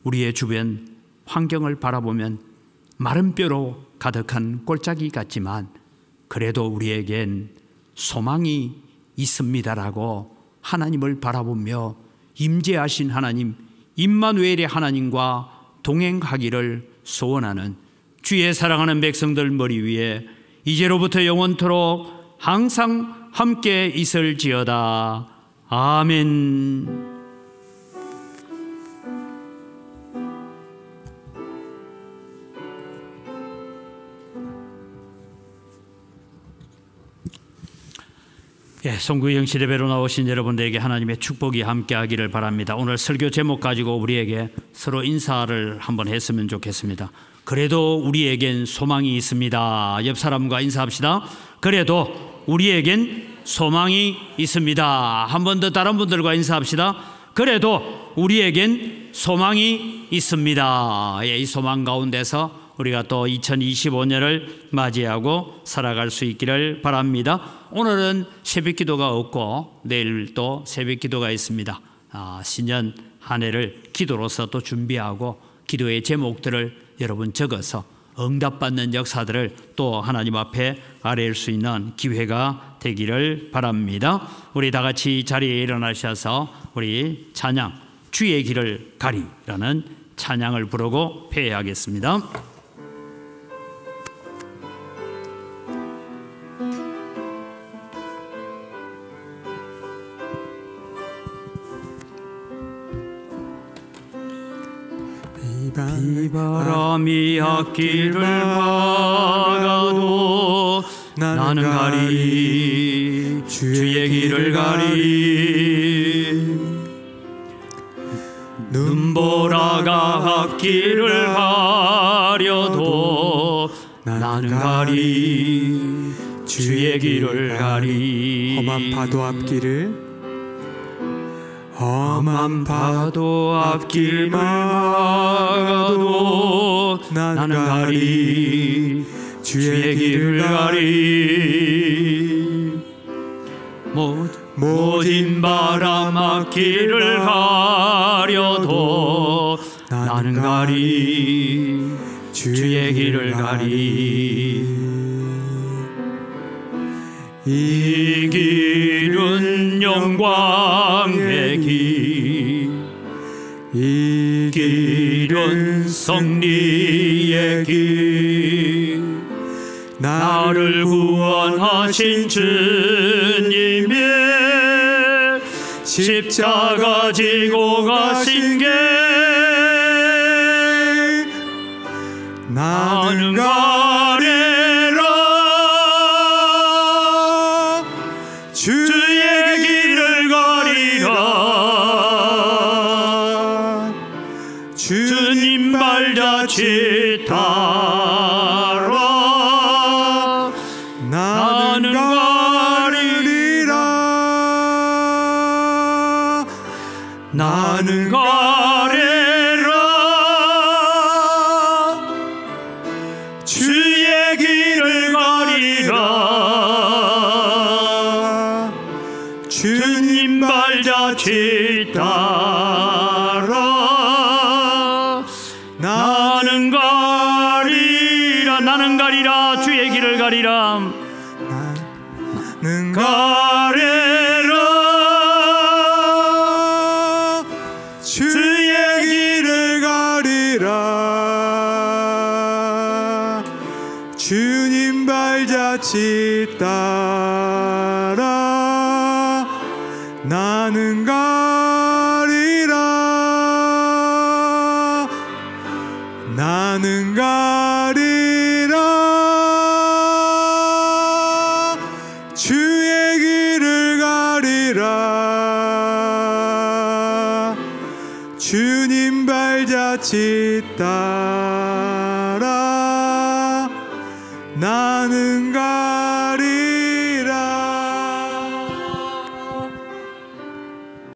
우리의 주변 환경을 바라보면 마른 뼈로 가득한 골짜기 같지만 그래도 우리에겐 소망이 있습니다라고 하나님을 바라보며 임재하신 하나님, 임마누엘의 하나님과 동행하기를 소원하는 주의 사랑하는 백성들 머리 위에 이제로부터 영원토록 항상 함께 있을지어다. 아멘. 송구 형식 예배로 나오신 여러분들에게 하나님의 축복이 함께하기를 바랍니다. 오늘 설교 제목 가지고 우리에게 서로 인사를 한번 했으면 좋겠습니다. 그래도 우리에겐 소망이 있습니다. 옆 사람과 인사합시다. 그래도 우리에겐 소망이 있습니다. 한 번 더 다른 분들과 인사합시다. 그래도 우리에겐 소망이 있습니다. 이 소망 가운데서 우리가 또 2025년을 맞이하고 살아갈 수 있기를 바랍니다. 오늘은 새벽 기도가 없고 내일 또 새벽 기도가 있습니다. 신년 한 해를 기도로서 또 준비하고 기도의 제목들을 여러분 적어서 응답받는 역사들을 또 하나님 앞에 아뢰일 수 있는 기회가 되기를 바랍니다. 우리 다 같이 자리에 일어나셔서 우리 찬양 주의 길을 가리라는 찬양을 부르고 회개하겠습니다. 비바람이 앞길을 막아도 나는 가리 주의 길을 가리 눈보라가 앞길을 가려도 나는 가리 주의 길을 가리 험한 파도 앞길을 막아도 나는 가리 주의 길을 가리 모진 바람 앞길을 가려도 나는 가리 주의 길을 가리 이 길은 영광의 길, 이 길은 승리의 길, 나를 구원하신 주님의 십자가 지고 가신 게 나는 주의 길을 가리라 주님 발자취 따라 나는 가리라 나는 가리라 주의 길을 가리라 발자취 따라 나는 가리라 주의 길을 가리라 나는 가리라 주의 길을 가리라 주님 발자취 따라 나는 가리라 나는 가리라 주의 길을 가리라 주님 발자취 따라 나는